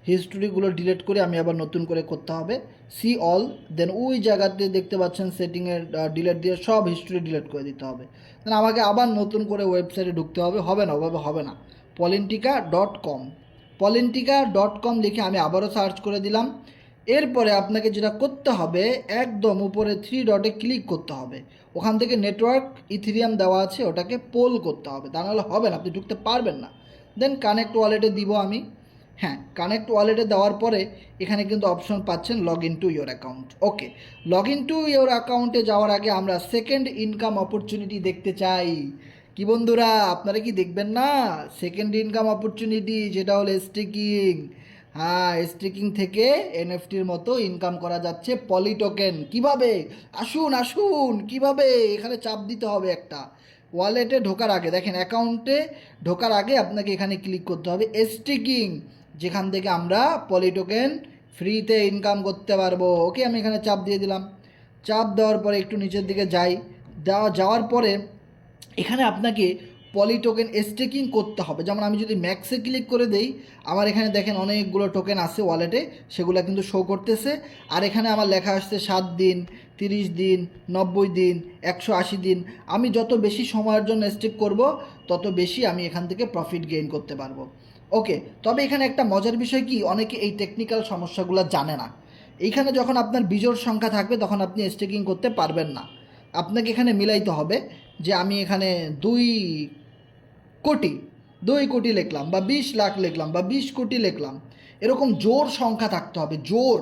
হিস্টোরিগুলো ডিলিট করে আমি আবার নতুন করে করতে হবে। সি অল, দেন ওই জায়গাতে দেখতে পাচ্ছেন সেটিংয়ের ডিলিট দিয়ে সব হিস্টোরি ডিলিট করে দিতে হবে। দেন আমাকে আবার নতুন করে ওয়েবসাইটে ঢুকতে হবে। হবে না, ওভাবে হবে না। polintica.com, polintica.com লিখে আমি আবারও সার্চ করে দিলাম। এরপরে আপনাকে যেটা করতে হবে, একদম উপরে 3 ডটে ক্লিক করতে হবে। ওখান থেকে নেটওয়ার্ক ইথেরিয়াম দেওয়া আছে, ওটাকে পোল করতে হবে, তা নাহলে হবে না, আপনি ঢুকতে পারবেন না। দেন কানেক্ট ওয়ালেটে দিব আমি। হ্যাঁ, কানেক্ট ওয়ালেটে দেওয়ার পরে এখানে কিন্তু অপশন পাচ্ছেন log in to your account. Okay, log in to your অ্যাকাউন্টে যাওয়ার আগে আমরা সেকেন্ড ইনকাম অপরচুনিটি দেখতে চাই। কি বন্ধুরা, আপনারা কি দেখবেন না সেকেন্ড ইনকাম অপরচুনিটি, যেটা হলো স্টেকিং। হ্যাঁ, স্টেকিং থেকে এনএফটির মতো ইনকাম করা যাচ্ছে পলি টোকেন। কীভাবে? আসুন আসুন, কিভাবে? এখানে চাপ দিতে হবে একটা। ওয়ালেটে ঢোকার আগে দেখেন, অ্যাকাউন্টে ঢোকার আগে আপনাকে এখানে ক্লিক করতে হবে স্টেকিং, যেখান থেকে আমরা পলি টোকেন ফ্রিতে ইনকাম করতে পারবো। ওকে, আমি এখানে চাপ দিয়ে দিলাম। চাপ দেওয়ার পরে একটু নিচের দিকে যাওয়ার পরে এখানে আপনাকে পলি টোকেন স্টেকিং করতে হবে। যেমন আমি যদি ম্যাক্সে ক্লিক করে দেই, আমার এখানে দেখেন অনেকগুলো টোকেন আছে ওয়ালেটে, সেগুলো কিন্তু শো করতেছে। আর এখানে আমার লেখা আসছে 7 দিন, 30 দিন, 90 দিন, 180 দিন। আমি যত বেশি সময়ের জন্য স্টেক করব, তত বেশি আমি এখান থেকে প্রফিট গেইন করতে পারবো। ওকে, তবে এখানে একটা মজার বিষয় কি, অনেকে এই টেকনিক্যাল সমস্যাগুলো জানে না। এইখানে যখন আপনার বিজোড় সংখ্যা থাকবে, তখন আপনি স্টেকিং করতে পারবেন না। আপনাকে এখানে মিলাইতে হবে যে আমি এখানে 2 কোটি লিখলাম, বা 20 লাখ লিখলাম, বা 20 কোটি লিখলাম। এরকম জোর সংখ্যা থাকতে হবে, জোর,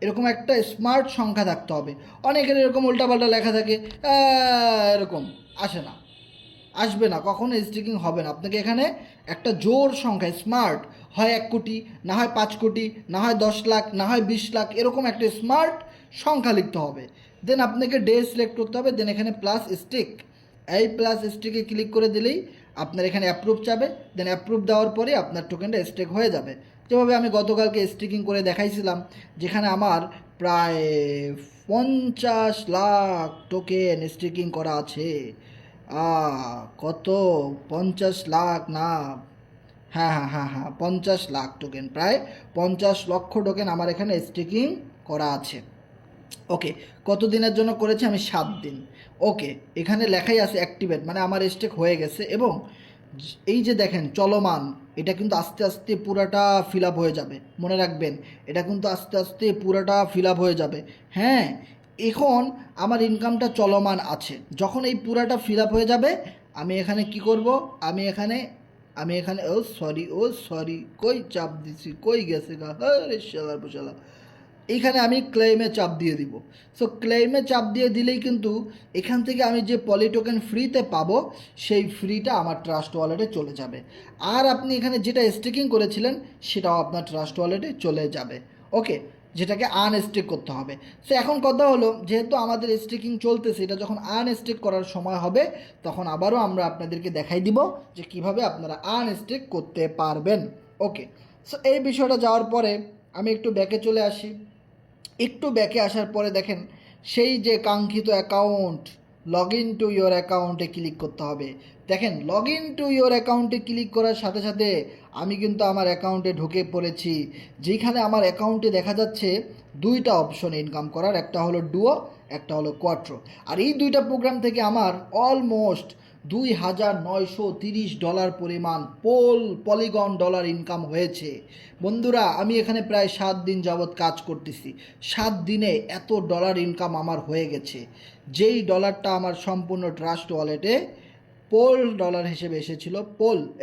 এরকম একটা স্মার্ট সংখ্যা থাকতে হবে। অনেকের এরকম উল্টাপাল্টা লেখা থাকে, এরকম আসবে না, কখনো স্টিকিং হবে না। আপনাকে এখানে একটা জোর সংখ্যা, স্মার্ট, হয় 1 কোটি, না হয় 5 কোটি, না হয় 10 লাখ, না হয় 20 লাখ, এরকম একটা স্মার্ট সংখ্যা লিখতে হবে। দেন আপনাকে ডে সিলেক্ট করতে হবে। দেন এখানে প্লাস স্টিক, এই প্লাস স্টিকে ক্লিক করে দিলেই আপনার এখানে অ্যাপ্রুভ চাবে। দেন অ্যাপ্রুভ দেওয়ার পরে আপনার টোকেনটা স্টেক হয়ে যাবে। যেভাবে আমি গতকালকে স্টিকিং করে দেখাইছিলাম, যেখানে আমার প্রায় 50 লাখ টোকেন স্টিকিং করা আছে। কত, 50 লাখ না, হ্যাঁ 50 লাখ টোকেন, প্রায় 50 লক্ষ টোকেন আমার এখানে স্টেকিং করা আছে। ওকে, কত দিনের জন্য করেছি আমি? 7 দিন। ওকে, এখানে লেখাই আছে অ্যাক্টিভেট, মানে আমার স্টেক হয়ে গেছে। এবং এই যে দেখেন চলমান, এটা কিন্তু আস্তে আস্তে পুরাটা ফিল আপ হয়ে যাবে। মনে রাখবেন, এটা কিন্তু আস্তে আস্তে পুরাটা ফিল আপ হয়ে যাবে। হ্যাঁ, এখন আমার ইনকামটা চলমান আছে। যখন এই পুরাটা ফিল আপ হয়ে যাবে, আমি এখানে কি করব, আমি এখানে ও সরি কই চাপ দিছি, কই গেছে গা, আরে শালা বসালা। এইখানে আমি ক্লেমে চাপ দিয়ে দিব। সো ক্লেমে চাপ দিয়ে দিলেই কিন্তু এখান থেকে আমি যে পলি টোকেন ফ্রিতে পাবো, সেই ফ্রিটা আমার ট্রাস্ট ওয়ালেটে চলে যাবে। আর আপনি এখানে যেটা স্টেকিং করেছিলেন, সেটাও আপনার ট্রাস্ট ওয়ালেটে চলে যাবে। ওকে, যেটাকে আনস্টেক করতে হবে। সো এখন কথা হলো, যেহেতু আমাদের স্টেকিং চলতেছে, এটা যখন আনস্টেক করার সময় হবে, তখন আবারও আমরা আপনাদেরকে দেখাই দিব যে কিভাবে আপনারা আনস্টেক করতে পারবেন। ওকে, সো এই বিষয়টা যাওয়ার পরে আমি একটু ব্যাকে চলে আসি। একটু ব্যাকে আসার পরে দেখেন, সেই যে কাঙ্ক্ষিত account, log in to your অ্যাকাউন্টে ক্লিক করতে হবে। দেখেন, লগ ইন টু ইয়োর অ্যাকাউন্টে ক্লিক করার সাথে সাথে আমি কিন্তু আমার অ্যাকাউন্টে ঢুকে পড়েছি, যেখানে আমার অ্যাকাউন্টে দেখা যাচ্ছে 2টা অপশন ইনকাম করার, একটা হলো ডুও, একটা হলো কোয়াট্রো। আর এই 2টা প্রোগ্রাম থেকে আমার অলমোস্ট $2,930 পরিমাণ পলিগন ডলার ইনকাম হয়েছে। বন্ধুরা, আমি এখানে প্রায় 7 দিন যাবৎ কাজ করতেছি। 7 দিনে এত ডলার ইনকাম আমার হয়ে গেছে, যেই ডলারটা আমার সম্পূর্ণ ট্রাস্ট ওয়ালেটে ডলার হিসেবে এসেছিল।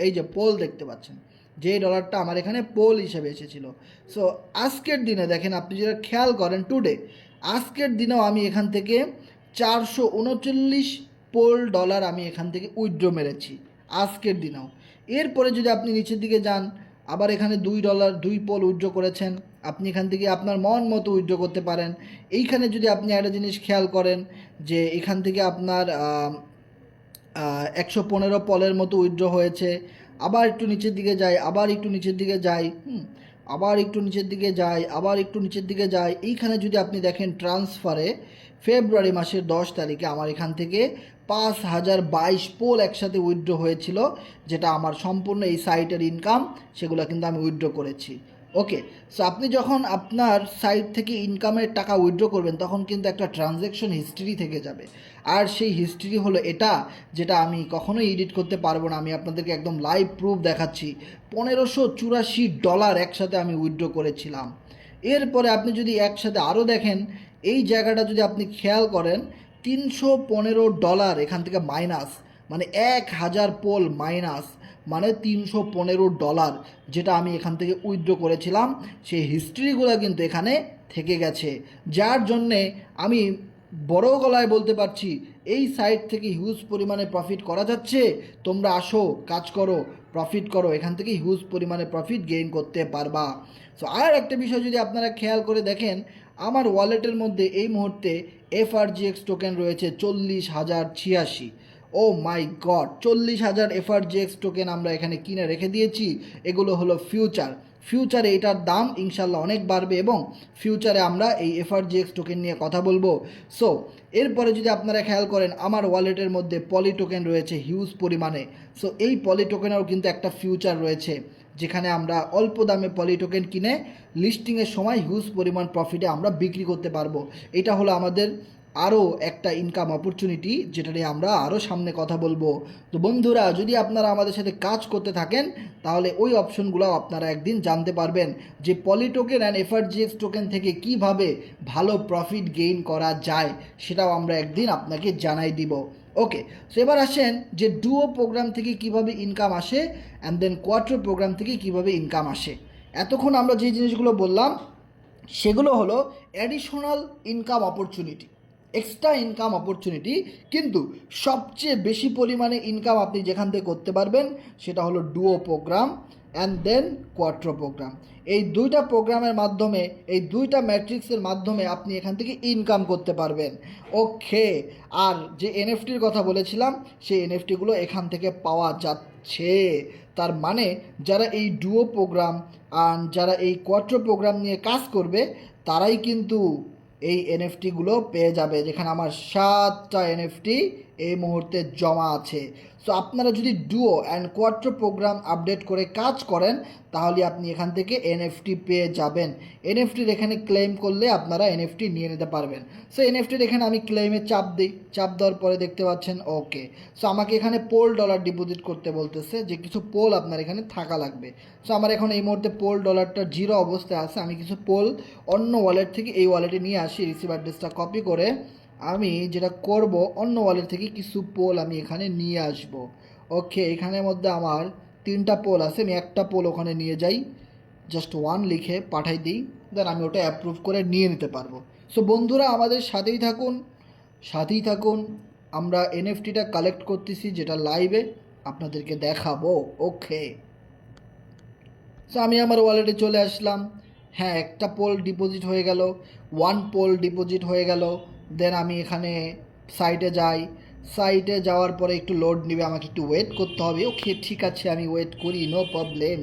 এই যে দেখতে পাচ্ছেন, যেই ডলারটা আমার এখানে হিসেবে এসেছিল। সো আজকের দিনে দেখেন, আপনি যেটা খেয়াল করেন, আজকের দিনেও আমি এখান থেকে 439 ডলার আমি এখান থেকে উইথড্র মেরেছি আজকের দিনেও। এরপরে যদি আপনি নিচের দিকে যান, আবার এখানে $2 উইথড্র করেছেন। আপনি এখান থেকে আপনার মন মতো উইথড্র করতে পারেন। এইখানে যদি আপনি একটা জিনিস খেয়াল করেন, যে এখান থেকে আপনার 115 পলের মতো উইথড্র হয়েছে। আবার একটু নিচের দিকে যাই, আবার একটু নিচের দিকে যাই, আবার একটু নিচের দিকে যাই, আবার একটু নিচের দিকে যাই। এইখানে যদি আপনি দেখেন, ট্রান্সফারে ফেব্রুয়ারি মাসের 10 তারিখে আমার এখান থেকে 5022 পোল একসাথে উইথড্র হয়েছিল, যেটা আমার সম্পূর্ণ এই সাইটের ইনকাম, সেগুলো কিন্তু আমি উইথড্র করেছি। ওকে, সো আপনি যখন আপনার সাইট থেকে ইনকামের টাকা উইথড্র করবেন, তখন কিন্তু একটা ট্রানজ্যাকশন হিস্ট্রি থেকে যাবে। আর সেই হিস্ট্রি হলো এটা, যেটা আমি কখনোই এডিট করতে পারবো না। আমি আপনাদেরকে একদম লাইভ প্রুফ দেখাচ্ছি। $1584 একসাথে আমি উইথড্র করেছিলাম। এরপরে আপনি যদি একসাথে আরও দেখেন, এই জায়গাটা যদি আপনি খেয়াল করেন, $315 এখান থেকে মাইনাস, মানে 1000 পোল মাইনাস, মানে $315, যেটা আমি এখান থেকে উইথড্র করেছিলাম সেই হিস্ট্রিগুলো কিন্তু এখানে থেকে গেছে, যার জন্যে আমি বড় গলায় বলতে পারছি এই সাইট থেকে হিউজ পরিমাণে প্রফিট করা যাচ্ছে। তোমরা আসো, কাজ করো, প্রফিট করো, এখান থেকে হিউজ পরিমাণে প্রফিট গেইন করতে পারবা। সো আর একটা বিষয় যদি আপনারা খেয়াল করে দেখেন, আমার ওয়ালেটের মধ্যে এই মুহূর্তে FRGX টোকেন রয়েছে 40,086। ও মাই গড, 40,000 FRGX টোকেন আমরা এখানে কিনে রেখে দিয়েছি। এগুলো হলো ফিউচারে এটার দাম ইনশাল্লাহ অনেক বাড়বে এবং ফিউচারে আমরা এই FRGX টোকেন নিয়ে কথা বলবো। সো এরপরে যদি আপনারা খেয়াল করেন, আমার ওয়ালেটের মধ্যে পলি টোকেন রয়েছে হিউজ পরিমাণে। সো এই পলি টোকেনেরও কিন্তু একটা ফিউচার রয়েছে, যেখানে আমরা অল্প দামে পলি টোকেন কিনে লিস্টিংয়ের সময় হিউজ পরিমাণ প্রফিটে আমরা বিক্রি করতে পারবো। এটা হলো আমাদের আরও একটা ইনকাম অপরচুনিটি, যেটা নিয়ে আমরা আরও সামনে কথা বলবো। তো বন্ধুরা, যদি আপনারা আমাদের সাথে কাজ করতে থাকেন তাহলে ওই অপশনগুলো আপনারা একদিন জানতে পারবেন যে পলি টোকেন অ্যান্ড FRGX টোকেন থেকে কিভাবে ভালো প্রফিট গেইন করা যায়, সেটাও আমরা একদিন আপনাকে জানাই দিব। ওকে, সো এবার আসেন যে ডুও প্রোগ্রাম থেকে কিভাবে ইনকাম আসে অ্যান্ড দেন কোয়াট্রো প্রোগ্রাম থেকে কিভাবে ইনকাম আসে। এতক্ষণ আমরা যে জিনিসগুলো বললাম সেগুলো হলো additional income opportunity, extra income opportunity, কিন্তু সবচেয়ে বেশি পরিমাণে ইনকাম আপনি যেখান থেকে করতে পারবেন সেটা হলো Duo program and then Quattro program. এই দুইটা প্রোগ্রামের মাধ্যমে, এই দুইটা ম্যাট্রিক্সের মাধ্যমে আপনি এখান থেকে ইনকাম করতে পারবেন। ওকে, আর যে এনএফটির কথা বলেছিলাম সেই এনএফটিগুলো এখান থেকে পাওয়া যাচ্ছে। তার মানে যারা এই ডুও প্রোগ্রাম আর যারা এই কোয়াট্রো প্রোগ্রাম নিয়ে কাজ করবে তারাই কিন্তু এই এনএফটিগুলো পেয়ে যাবে, যেখানে আমার 7টা এনএফটি এই মুহূর্তে জমা আছে। সো আপনারা যদি Duo and Quattro program update করে কাজ করেন তাহলে আপনি এখান থেকে এনএফটি পেয়ে যাবেন। এনএফটির এখানে ক্লেম করলে আপনারা এনএফটি নিয়ে নিতে পারবেন। সো এনএফটির এখানে আমি ক্লেমে চাপ দিই, চাপ দেওয়ার পরে দেখতে পাচ্ছেন ওকে। সো আমাকে এখানে পোল ডলার ডিপোজিট করতে বলতেছে, যে কিছু পোল আপনার এখানে থাকা লাগবে। সো আমার এখন এই মুহূর্তে পোল ডলারটা 0 অবস্থায় আছে। আমি কিছু পোল অন্য ওয়ালেট থেকে এই ওয়ালেটে নিয়ে আসি, রিসিভ অ্যাড্রেসটা কপি করে আমি যেটা করব অন্য ওয়ালেট থেকে কিছু পোল আমি এখানে নিয়ে আসব। ওকে, এখানের মধ্যে আমার 3টা পোল আছে, আমি একটা পোল ওখানে নিয়ে যাই, জাস্ট 1 লিখে পাঠাই দিই, দেন আমি ওটা অ্যাপ্রুভ করে নিয়ে নিতে পারবো। সো বন্ধুরা, আমাদের সাথেই থাকুন, আমরা এনএফটিটা কালেক্ট করতেছি, যেটা লাইভে আপনাদেরকে দেখাবো। ওকে, সো আমি আমার ওয়ালেটে চলে আসলাম। হ্যাঁ, একটা পোল ডিপোজিট হয়ে গেল, 1 পোল ডিপোজিট হয়ে গেল। দেন আমি এখানে সাইটে যাওয়ার পরে একটু লোড নেবে, আমাকে একটু ওয়েট করতে হবে। ওকে, ঠিক আছে, আমি ওয়েট করি, নো প্রবলেম।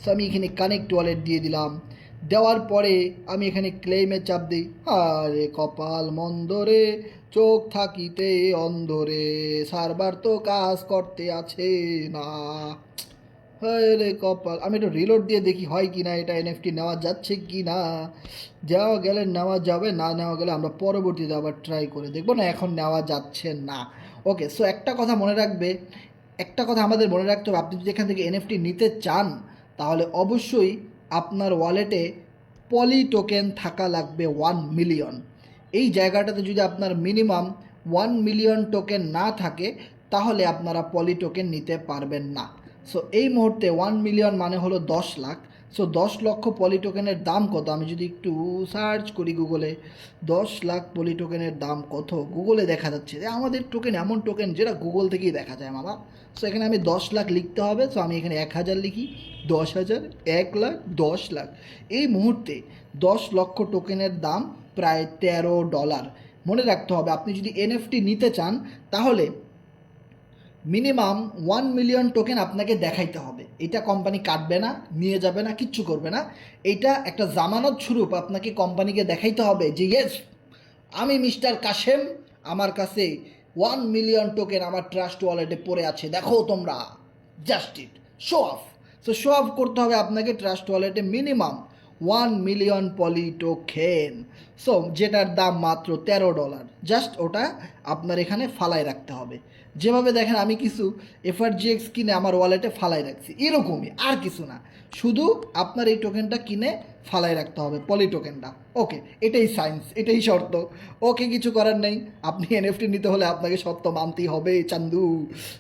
সো আমি এখানে কানেক্ট ওয়ালেট দিয়ে দিলাম, দেওয়ার পরে আমি এখানে ক্লেমে চাপ দিই। আরে কপাল মন্দ রে, চোখ থাকিতে অন্ধরে, সার্ভার তো কাজ করতে আছে না। হ্যাঁ রে কপাল, আমি একটু রিলোড দিয়ে দেখি হয় কি না, এটা এনএফটি নেওয়া যাচ্ছে কি না। যাওয়া গেলে নেওয়া যাবে, না নেওয়া গেলে আমরা পরবর্তীতে আবার ট্রাই করে দেখবো। না, এখন নেওয়া যাচ্ছে না। ওকে, সো একটা কথা আমাদের মনে রাখতে হবে, আপনি যদি এখান থেকে এনএফটি নিতে চান তাহলে অবশ্যই আপনার ওয়ালেটে পলি টোকেন থাকা লাগবে 1 মিলিয়ন। এই জায়গাটাতে যদি আপনার মিনিমাম 1 মিলিয়ন টোকেন না থাকে তাহলে আপনারা পলি টোকেন নিতে পারবেন না। সো এই মুহূর্তে 1 মিলিয়ন মানে হলো 10 লাখ। সো 10 লক্ষ পলি টোকেনের দাম কত, আমি যদি একটু সার্চ করি গুগলে, 10 লাখ পলি টোকেনের দাম কত গুগলে দেখা যাচ্ছে যে আমাদের টোকেন এমন টোকেন যেটা গুগল থেকেই দেখা যায় মামা। সো এখানে আমি 10 লাখ লিখতে হবে। সো আমি এখানে 1000 লিখি, 10,000, 1 লাখ, 10 লাখ। এই মুহূর্তে 10 লক্ষ টোকেনের দাম প্রায় $13। মনে রাখতে হবে, আপনি যদি এনএফটি নিতে চান তাহলে মিনিমাম 1 মিলিয়ন টোকেন আপনাকে দেখাইতে হবে। এটা কোম্পানি কাটবে না, নিয়ে যাবে না, কিচ্ছু করবে না। এটা একটা জামানত স্বরূপ আপনাকে কোম্পানিকে দেখাইতে হবে যে ইয়েস, আমি মিস্টার কাশেম, আমার কাছে 1 মিলিয়ন টোকেন আমার ট্রাস্ট ওয়ালেটে পড়ে আছে, দেখো তোমরা, just it, show off. So show off করতে হবে আপনাকে ট্রাস্ট ওয়ালেটে minimum 1 million poly token. So যেটার দাম মাত্র $13, জাস্ট ওটা আপনার এখানে ফালায় রাখতে হবে। যেভাবে দেখেন আমি কিছু FRGX কিনে আমার ওয়ালেটে ফালায় রাখছি, এরকমই, আর কিছু না, শুধু আপনার এই টোকেনটা কিনে ফালায় রাখতে হবে, পলি টোকেনটা। ওকে, এটাই সায়েন্স, এটাই শর্ত। ওকে, কিছু করার নেই, আপনি NFT নিতে হলে আপনাকে শর্ত মানতেই হবে চান্দু।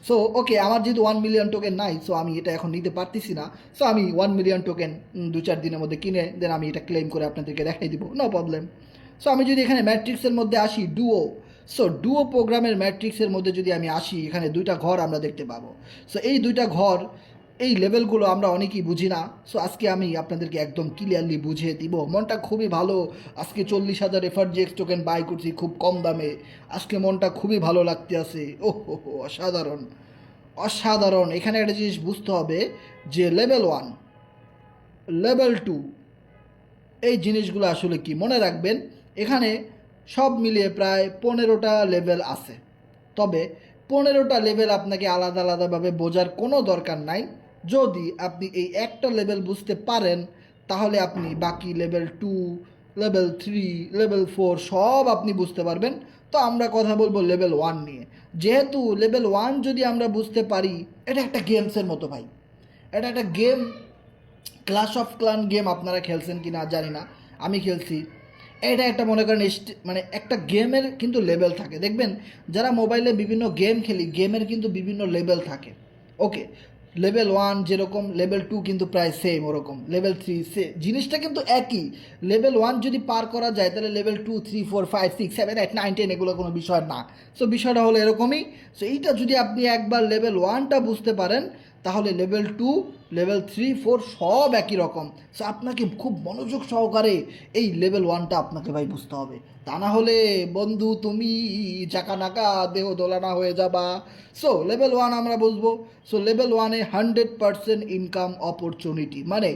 সো ওকে, আমার যেহেতু 1 মিলিয়ন টোকেন নাই, সো আমি এটা এখন নিতে পারতেছি না। সো আমি 1 মিলিয়ন টোকেন 2-4 দিনের মধ্যে কিনে দেন আমি এটা ক্লেম করে আপনাদেরকে দেখাই দিব, নো প্রবলেম। সো আমি যদি এখানে ম্যাট্রিক্সের মধ্যে আসি, ডুও, সো ডুও প্রোগ্রামের ম্যাট্রিক্সের মধ্যে যদি আমি আসি, এখানে দুইটা ঘর আমরা দেখতে পাবো। সো এই দুইটা ঘর, এই লেভেলগুলো আমরা অনেকেই বুঝি না। সো আজকে আমি আপনাদেরকে একদম ক্লিয়ারলি বুঝিয়ে দিব। মনটা খুবই ভালো, আজকে 40,000 FRGX টোকেন বাই করছি খুব কম দামে, আজকে মনটা খুবই ভালো লাগতে আছে। ও হো হো, অসাধারণ অসাধারণ। এখানে একটা জিনিস বুঝতে হবে যে লেভেল 1, লেভেল 2, এই জিনিসগুলো আসলে কি মনে রাখবেন, এখানে সব মিলিয়ে প্রায় 15টা লেভেল আছে। তবে 15টা লেভেল আপনাকে আলাদা আলাদাভাবে বোঝার কোনো দরকার নাই। যদি আপনি এই একটা লেভেল বুঝতে পারেন, তাহলে আপনি বাকি লেভেল 2, লেভেল 3, লেভেল 4 সব আপনি বুঝতে পারবেন। তো আমরা কথা বলবো লেভেল 1 নিয়ে। যেহেতু লেভেল 1 যদি আমরা বুঝতে পারি, এটা একটা গেমসের মতো ভাই, এটা একটা game. Clash of Clan game আপনারা খেলছেন কি না জানি না, আমি খেলছি। এটা একটা মনে করেন মানে একটা গেমের কিন্তু লেভেল থাকে, দেখবেন যারা মোবাইলে বিভিন্ন গেম খেলি, গেমের কিন্তু বিভিন্ন লেভেল থাকে। ওকে, লেভেল 1 যেরকম, লেভেল 2 কিন্তু প্রায় সেম ওরকম, লেভেল 3 জিনিসটা কিন্তু একই। লেভেল 1 যদি পার করা যায়, তাহলে লেভেল 2, 3, 4, 5, 6, 7, 8, 9, 10 এগুলো কোনো বিষয় না। সো বিষয়টা হলো এরকমই। সো এইটা যদি আপনি একবার লেভেল 1টা বুঝতে পারেন, তাহলে লেভেল 2, লেভেল 3, 4 সব একই রকম। সো আপনাকে খুব মনোযোগ সহকারে এই লেভেল 1টা আপনাকে ভাই বুঝতে হবে, তা না হলে বন্ধু তুমি চাকা নাকা দেহ দোলানা হয়ে যাবা। সো লেভেল 1 আমরা বুঝবো। সো লেভেল 1-এ 100% ইনকাম অপরচুনিটি, মানে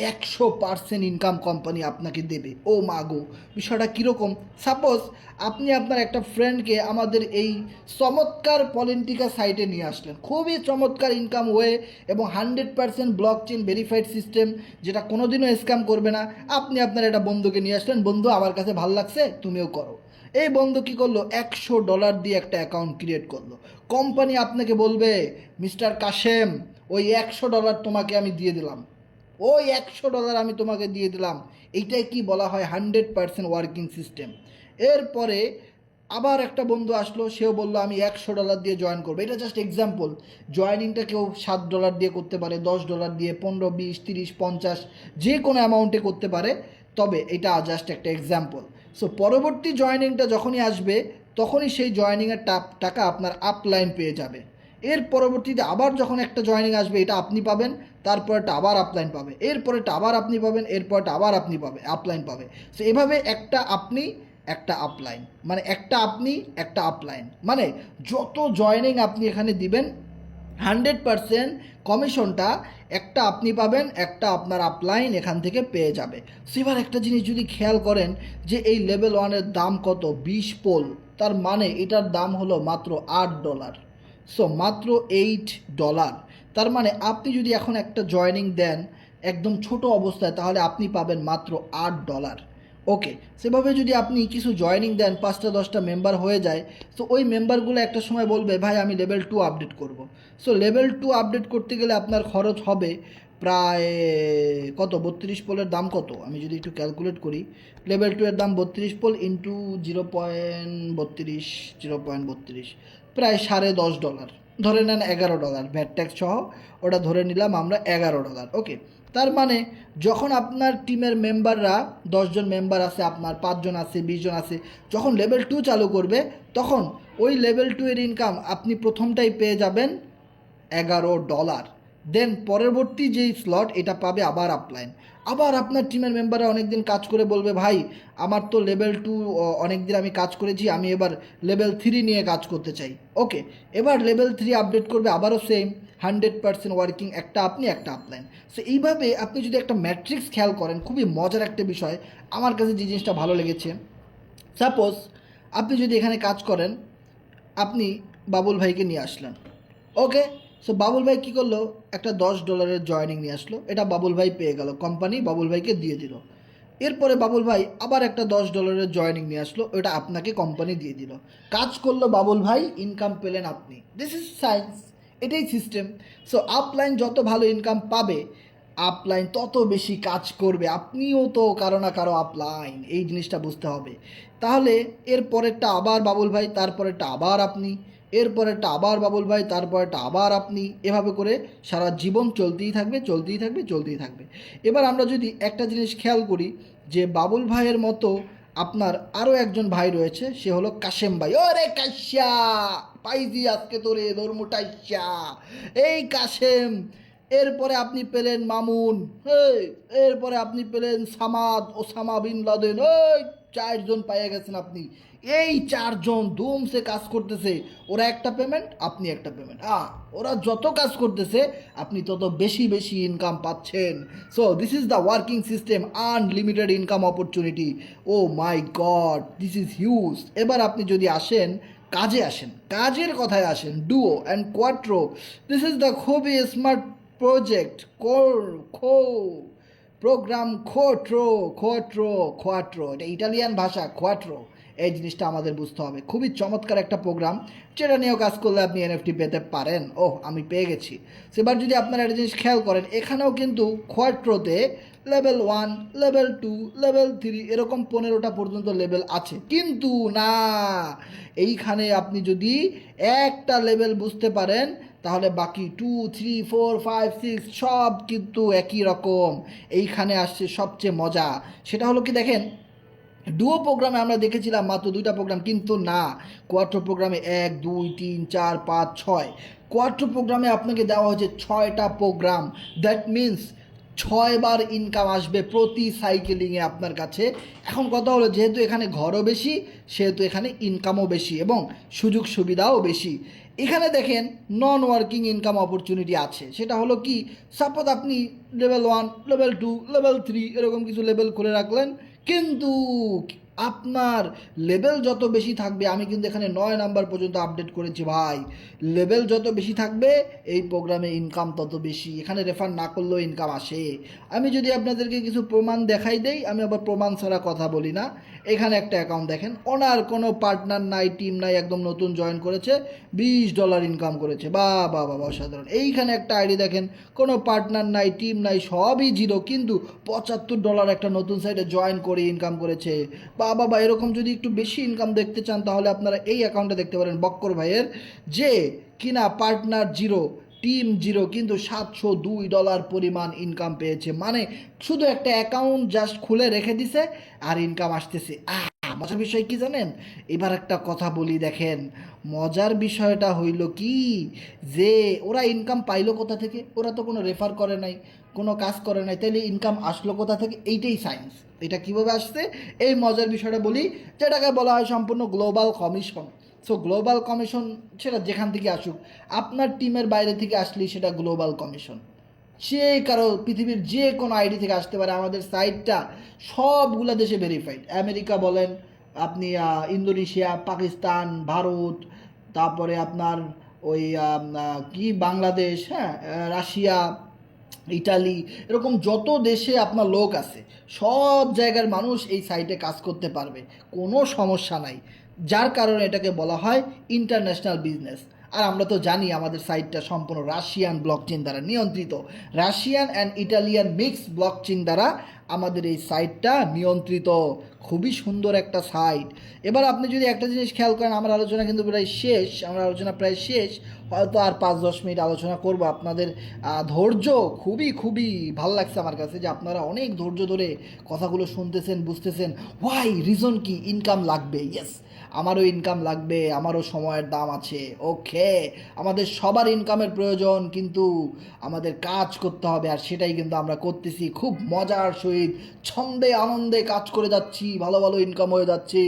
100% ইনকাম কোম্পানি আপনাকে দেবে। ও মাগো, বিষয়টা কীরকম? সাপোজ আপনি আপনার একটা ফ্রেন্ডকে আমাদের এই চমৎকার পলিটিকা সাইটে নিয়ে আসলেন, খুবই চমৎকার ইনকাম ওয়ে এবং 100% ব্লক চেন ভেরিফাইড সিস্টেম, যেটা কোনোদিনও স্ক্যাম করবে না। আপনি আপনার একটা বন্ধুকে নিয়ে আসলেন, বন্ধু আমার কাছে ভালো লাগছে, তুমিও করো। এই বন্ধু কী করলো, $100 দিয়ে একটা অ্যাকাউন্ট ক্রিয়েট করলো। কোম্পানি আপনাকে বলবে, মিস্টার কাশেম, ওই $100 তোমাকে আমি দিয়ে দিলাম, ওই $100 আমি তোমাকে দিয়ে দিলাম। এইটাই কি বলা হয় 100% ওয়ার্কিং সিস্টেম। এরপরে আবার একটা বন্ধু আসলো, সেও বললো আমি $100 দিয়ে জয়েন করবো। এটা জাস্ট এক্সাম্পল। জয়েনিংটা কেউ $7 দিয়ে করতে পারে, $10 দিয়ে, 15, 20, 30, 50 যে কোনো অ্যামাউন্টে করতে পারে। তবে এটা জাস্ট একটা এক্সাম্পল। সো পরবর্তী জয়েনিংটা যখনই আসবে, তখনই সেই জয়েনিংয়ের টাকা আপনার আপলাইন পেয়ে যাবে। এর পরবর্তীতে আবার যখন একটা জয়েনিং আসবে, এটা আপনি পাবেন, তারপরটা আবার আপলাইন পাবে, এরপরেটা আবার আপনি পাবেন, এরপরটা আবার আপনি পাবে আপলাইন পাবে। সো এভাবে একটা আপনি একটা আপলাইন, মানে একটা আপনি একটা আপলাইন, মানে যত জয়েনিং আপনি এখানে দিবেন 100% কমিশনটা একটা আপনি পাবেন, একটা আপনার আপলাইন এখান থেকে পেয়ে যাবে। সো এবার একটা জিনিস যদি খেয়াল করেন যে এই লেভেল 1-এর দাম কত, 20 পোল, তার মানে এটার দাম হলো মাত্র $8। সো মাত্র $8। তার মানে আপনি যদি এখন একটা জয়েনিং দেন একদম ছোট অবস্থায়, তাহলে আপনি পাবেন মাত্র $8। ওকে, সেভাবে যদি আপনি কিছু জয়েনিং দেন, 5টা 10টা মেম্বার হয়ে যায়, তো ওই মেম্বারগুলো একটা সময় বলবে ভাই আমি লেভেল 2 আপডেট করব। সো লেভেল 2 আপডেট করতে গেলে আপনার খরচ হবে প্রায় কত, 32 পোলের দাম কত, আমি যদি একটু ক্যালকুলেট করি, লেভেল 2 এর দাম 32 পোল ইন্টু 0.32, 0.32, প্রায় $10.5, ধরে নেন $11, ভ্যাট ট্যাক্স সহ ওটা ধরে নিলাম আমরা $11। ওকে, তার মানে যখন আপনার টিমের মেম্বাররা 10জন মেম্বার আছে, আপনার 5জন আছে, 20জন আছে, যখন লেভেল 2 চালু করবে, তখন ওই লেভেল 2 এর ইনকাম আপনি প্রথমটাই পেয়ে যাবেন $11। দেন পরবর্তী যেই স্লট, এটা পাবে আবার আপলাইন। আবার আপনার টিমের মেম্বাররা অনেক দিন কাজ করে বলবে ভাই আমার তো লেভেল 2 অনেক দিন আমি কাজ করেছি, আমি এবার লেভেল 3 নিয়ে কাজ করতে চাই। ওকে, এবার লেভেল 3 আপডেট করবে, আবারও সেম 100% ওয়ার্কিং, একটা আপনি একটা আপলাইন। সো এইভাবে আপনি যদি একটা ম্যাট্রিক্স খেয়াল করেন, খুবই মজার একটা বিষয় আমার কাছে যে জিনিসটা ভালো লেগেছে। সাপোজ আপনি যদি এখানে কাজ করেন, আপনি বাবুল ভাইকে নিয়ে আসলেন। ওকে, সো বাবুল ভাই কী করলো, একটা $10 জয়েনিং নিয়ে আসলো, এটা বাবুল ভাই পেয়ে গেল, কোম্পানি বাবুল ভাইকে দিয়ে দিল। এরপরে বাবুল ভাই আবার একটা $10 জয়েনিং নিয়ে আসলো, ওটা আপনাকে কোম্পানি দিয়ে দিল, কাজ করলো বাবুল ভাই, ইনকাম পেলেন আপনি। দিস ইজ সায়েন্স, এটাই সিস্টেম। সো আপলাইন যত ভালো ইনকাম পাবে, আপলাইন তত বেশি কাজ করবে, আপনিও তো কারো না কারো আপলাইন, এই জিনিসটা বুঝতে হবে। তাহলে এরপরেরটা আবার বাবুল ভাই, তারপরেরটা আবার আপনি, এরপরেরটা আবার বাবুল ভাই, তারপরেরটা আবার আপনি, এভাবে করে সারা জীবন চলতেই থাকবে, চলতেই থাকবে, চলতেই থাকবে। এবার আমরা যদি একটা জিনিস খেয়াল করি, যে বাবুল ভাইয়ের মতো আপনার আরও একজন ভাই রয়েছে, সে হলো কাশেম ভাই। ওরে কাশ্যা পাইজি আজকে তোরে ধর্মটাইশা, এই কাশেম। এরপরে আপনি পেলেন মামুন, এই এরপরে আপনি পেলেন সামাদ, ওসামা বিন লাদেন, ওই 4জন পেয়ে গেছেন আপনি। এই 4জন ধুমসে কাজ করতেছে, ওরা একটা পেমেন্ট, আপনি একটা পেমেন্ট। ওরা যত কাজ করতেছে আপনি তত বেশি বেশি ইনকাম পাচ্ছেন। So this is the working system, unlimited income opportunity. Oh my God, this is huge. এবার আপনি যদি আসেন কাজে, আসেন কাজের কথায় আসেন, Duo and Quattro, this is the খুবই smart project. Program Quattro, Quattro, Quattro, এটা ইটালিয়ান ভাষা, খোয়াট্রো। এই জিনিসটা আমাদের বুঝতে হবে, খুবই চমৎকার একটা প্রোগ্রাম, যেটা নিয়েও কাজ করলে আপনি এনএফটি পেতে পারেন। আমি পেয়ে গেছি। সেবার যদি আপনারা একটা জিনিস খেয়াল করেন, এখানেও কিন্তু খোয়াট্রোতে লেভেল 1, লেভেল 2, লেভেল 3 এরকম 15টা পর্যন্ত লেভেল আছে, কিন্তু না, এইখানে আপনি যদি একটা লেভেল বুঝতে পারেন, তাহলে বাকি 2, 3, 4, 5, 6 সব কিন্তু একই রকম। এইখানে আসছে সবচেয়ে মজা, সেটা হলো কি দেখেন, ডুও প্রোগ্রামে আমরা দেখেছিলাম মাত্র 2টা প্রোগ্রাম, কিন্তু না, কোয়াট্রো প্রোগ্রামে 1, 2, 3, 4, 5, 6, কোয়াট্রো প্রোগ্রামে আপনাকে দেওয়া হয়েছে 6টা প্রোগ্রাম। দ্যাট মিন্স 6বার ইনকাম আসবে প্রতি সাইকেলিংয়ে আপনার কাছে। এখন কথা হলো, যেহেতু এখানে ঘরও বেশি, সেহেতু এখানে ইনকামও বেশি এবং সুযোগ সুবিধাও বেশি। এখানে দেখেন নন ওয়ার্কিং ইনকাম অপরচুনিটি আছে, সেটা হলো কি, সাপোজ আপনি লেভেল 1, লেভেল 2, লেভেল 3 এরকম কিছু লেভেল করে রাখলেন, কিন্তু আপনার লেভেল যত বেশি থাকবে, আমি কিন্তু এখানে 9 নাম্বার পর্যন্ত আপডেট করেছি ভাই, লেভেল যত বেশি থাকবে এই প্রোগ্রামে ইনকাম তত বেশি, এখানে রেফার না করলেও ইনকাম আসে। আমি যদি আপনাদেরকে কিছু প্রমাণ দেখাই দেই, আমি আবার প্রমাণ ছাড়া কথা বলি না। এখানে একটা অ্যাকাউন্ট দেখেন, ওনার কোনো পার্টনার নাই, টিম নাই, একদম নতুন জয়েন করেছে, $20 ইনকাম করেছে, বাহ বাহ বাহ, অসাধারণ। এইখানে একটা আইডি দেখেন, কোনো পার্টনার নাই, টিম নাই, সবই জিরো, কিন্তু $75 একটা নতুন সাইটে জয়েন করে ইনকাম করেছে, বাবা বা। এরকম যদি একটু বেশি ইনকাম দেখতে চান, তাহলে আপনারা এই অ্যাকাউন্টে দেখতে পারেন বক্কর ভাইয়ের, যে কিনা পার্টনার জিরো, টিম জিরো, কিন্তু $702 পরিমাণ ইনকাম পেয়েছে। মানে শুধু একটা অ্যাকাউন্ট জাস্ট খুলে রেখে দিছে আর ইনকাম আসতেছে। মজার বিষয় কি জানেন, এবার একটা কথা বলি, দেখেন মজার বিষয়টা হইল কি, যে ওরা ইনকাম পাইলো কোথা থেকে? ওরা তো কোনো রেফার করে নাই, কোনো কাজ করে নাই, তাইলে ইনকাম আসলো কোথা থেকে? এইটাই সায়েন্স। এটা কীভাবে আসছে, এই মজার বিষয়টা বলি, যেটাকে বলা হয় সম্পূর্ণ global commission. So global commission সেটা যেখান থেকে আসুক, আপনার টিমের বাইরে থেকে আসলেই সেটা গ্লোবাল কমিশন। যে কারো পৃথিবীর যে কোনো আইডি থেকে আসতে পারে, আমাদের সাইটটা সবগুলো দেশে ভেরিফাইড। আমেরিকা বলেন আপনি, ইন্দোনেশিয়া, পাকিস্তান, ভারত, তারপরে আপনার ওই কি বাংলাদেশ, হ্যাঁ, রাশিয়া, ইটালি, এরকম যত দেশে আপনার লোক আছে, সব জায়গার মানুষ এই সাইটে কাজ করতে পারবে, কোনো সমস্যা নাই। যার কারণে এটাকে বলা হয় ইন্টারন্যাশনাল বিজনেস। আর আমরা তো জানি আমাদের সাইটটা সম্পূর্ণ রাশিয়ান ব্লকচেন দ্বারা নিয়ন্ত্রিত, Russian and Italian mix blockchain দ্বারা আমাদের এই সাইটটা নিয়ন্ত্রিত। খুবই সুন্দর একটা সাইট। এবার আপনি যদি একটা জিনিস খেয়াল করেন, আমার আলোচনা কিন্তু প্রায় শেষ, আমার আলোচনা প্রায় শেষ, হয়তো আর 5-10 মিনিট আলোচনা করব। আপনাদের ধৈর্য খুবই খুবই ভালো লাগছে আমার কাছে, যে আপনারা অনেক ধৈর্য ধরে কথাগুলো শুনতেছেন, বুঝতেছেন। ওয়াই, রিজন কি, ইনকাম লাগবে, ইয়েস, আমারও ইনকাম লাগবে, আমারও সময়ের দাম আছে। ওকে, আমাদের সবার ইনকামের প্রয়োজন, কিন্তু আমাদের কাজ করতে হবে, আর সেটাই কিন্তু আমরা করতেছি খুব মজার সহিত, ছন্দে আনন্দে কাজ করে যাচ্ছি, ভালো ভালো ইনকাম হয়ে যাচ্ছে।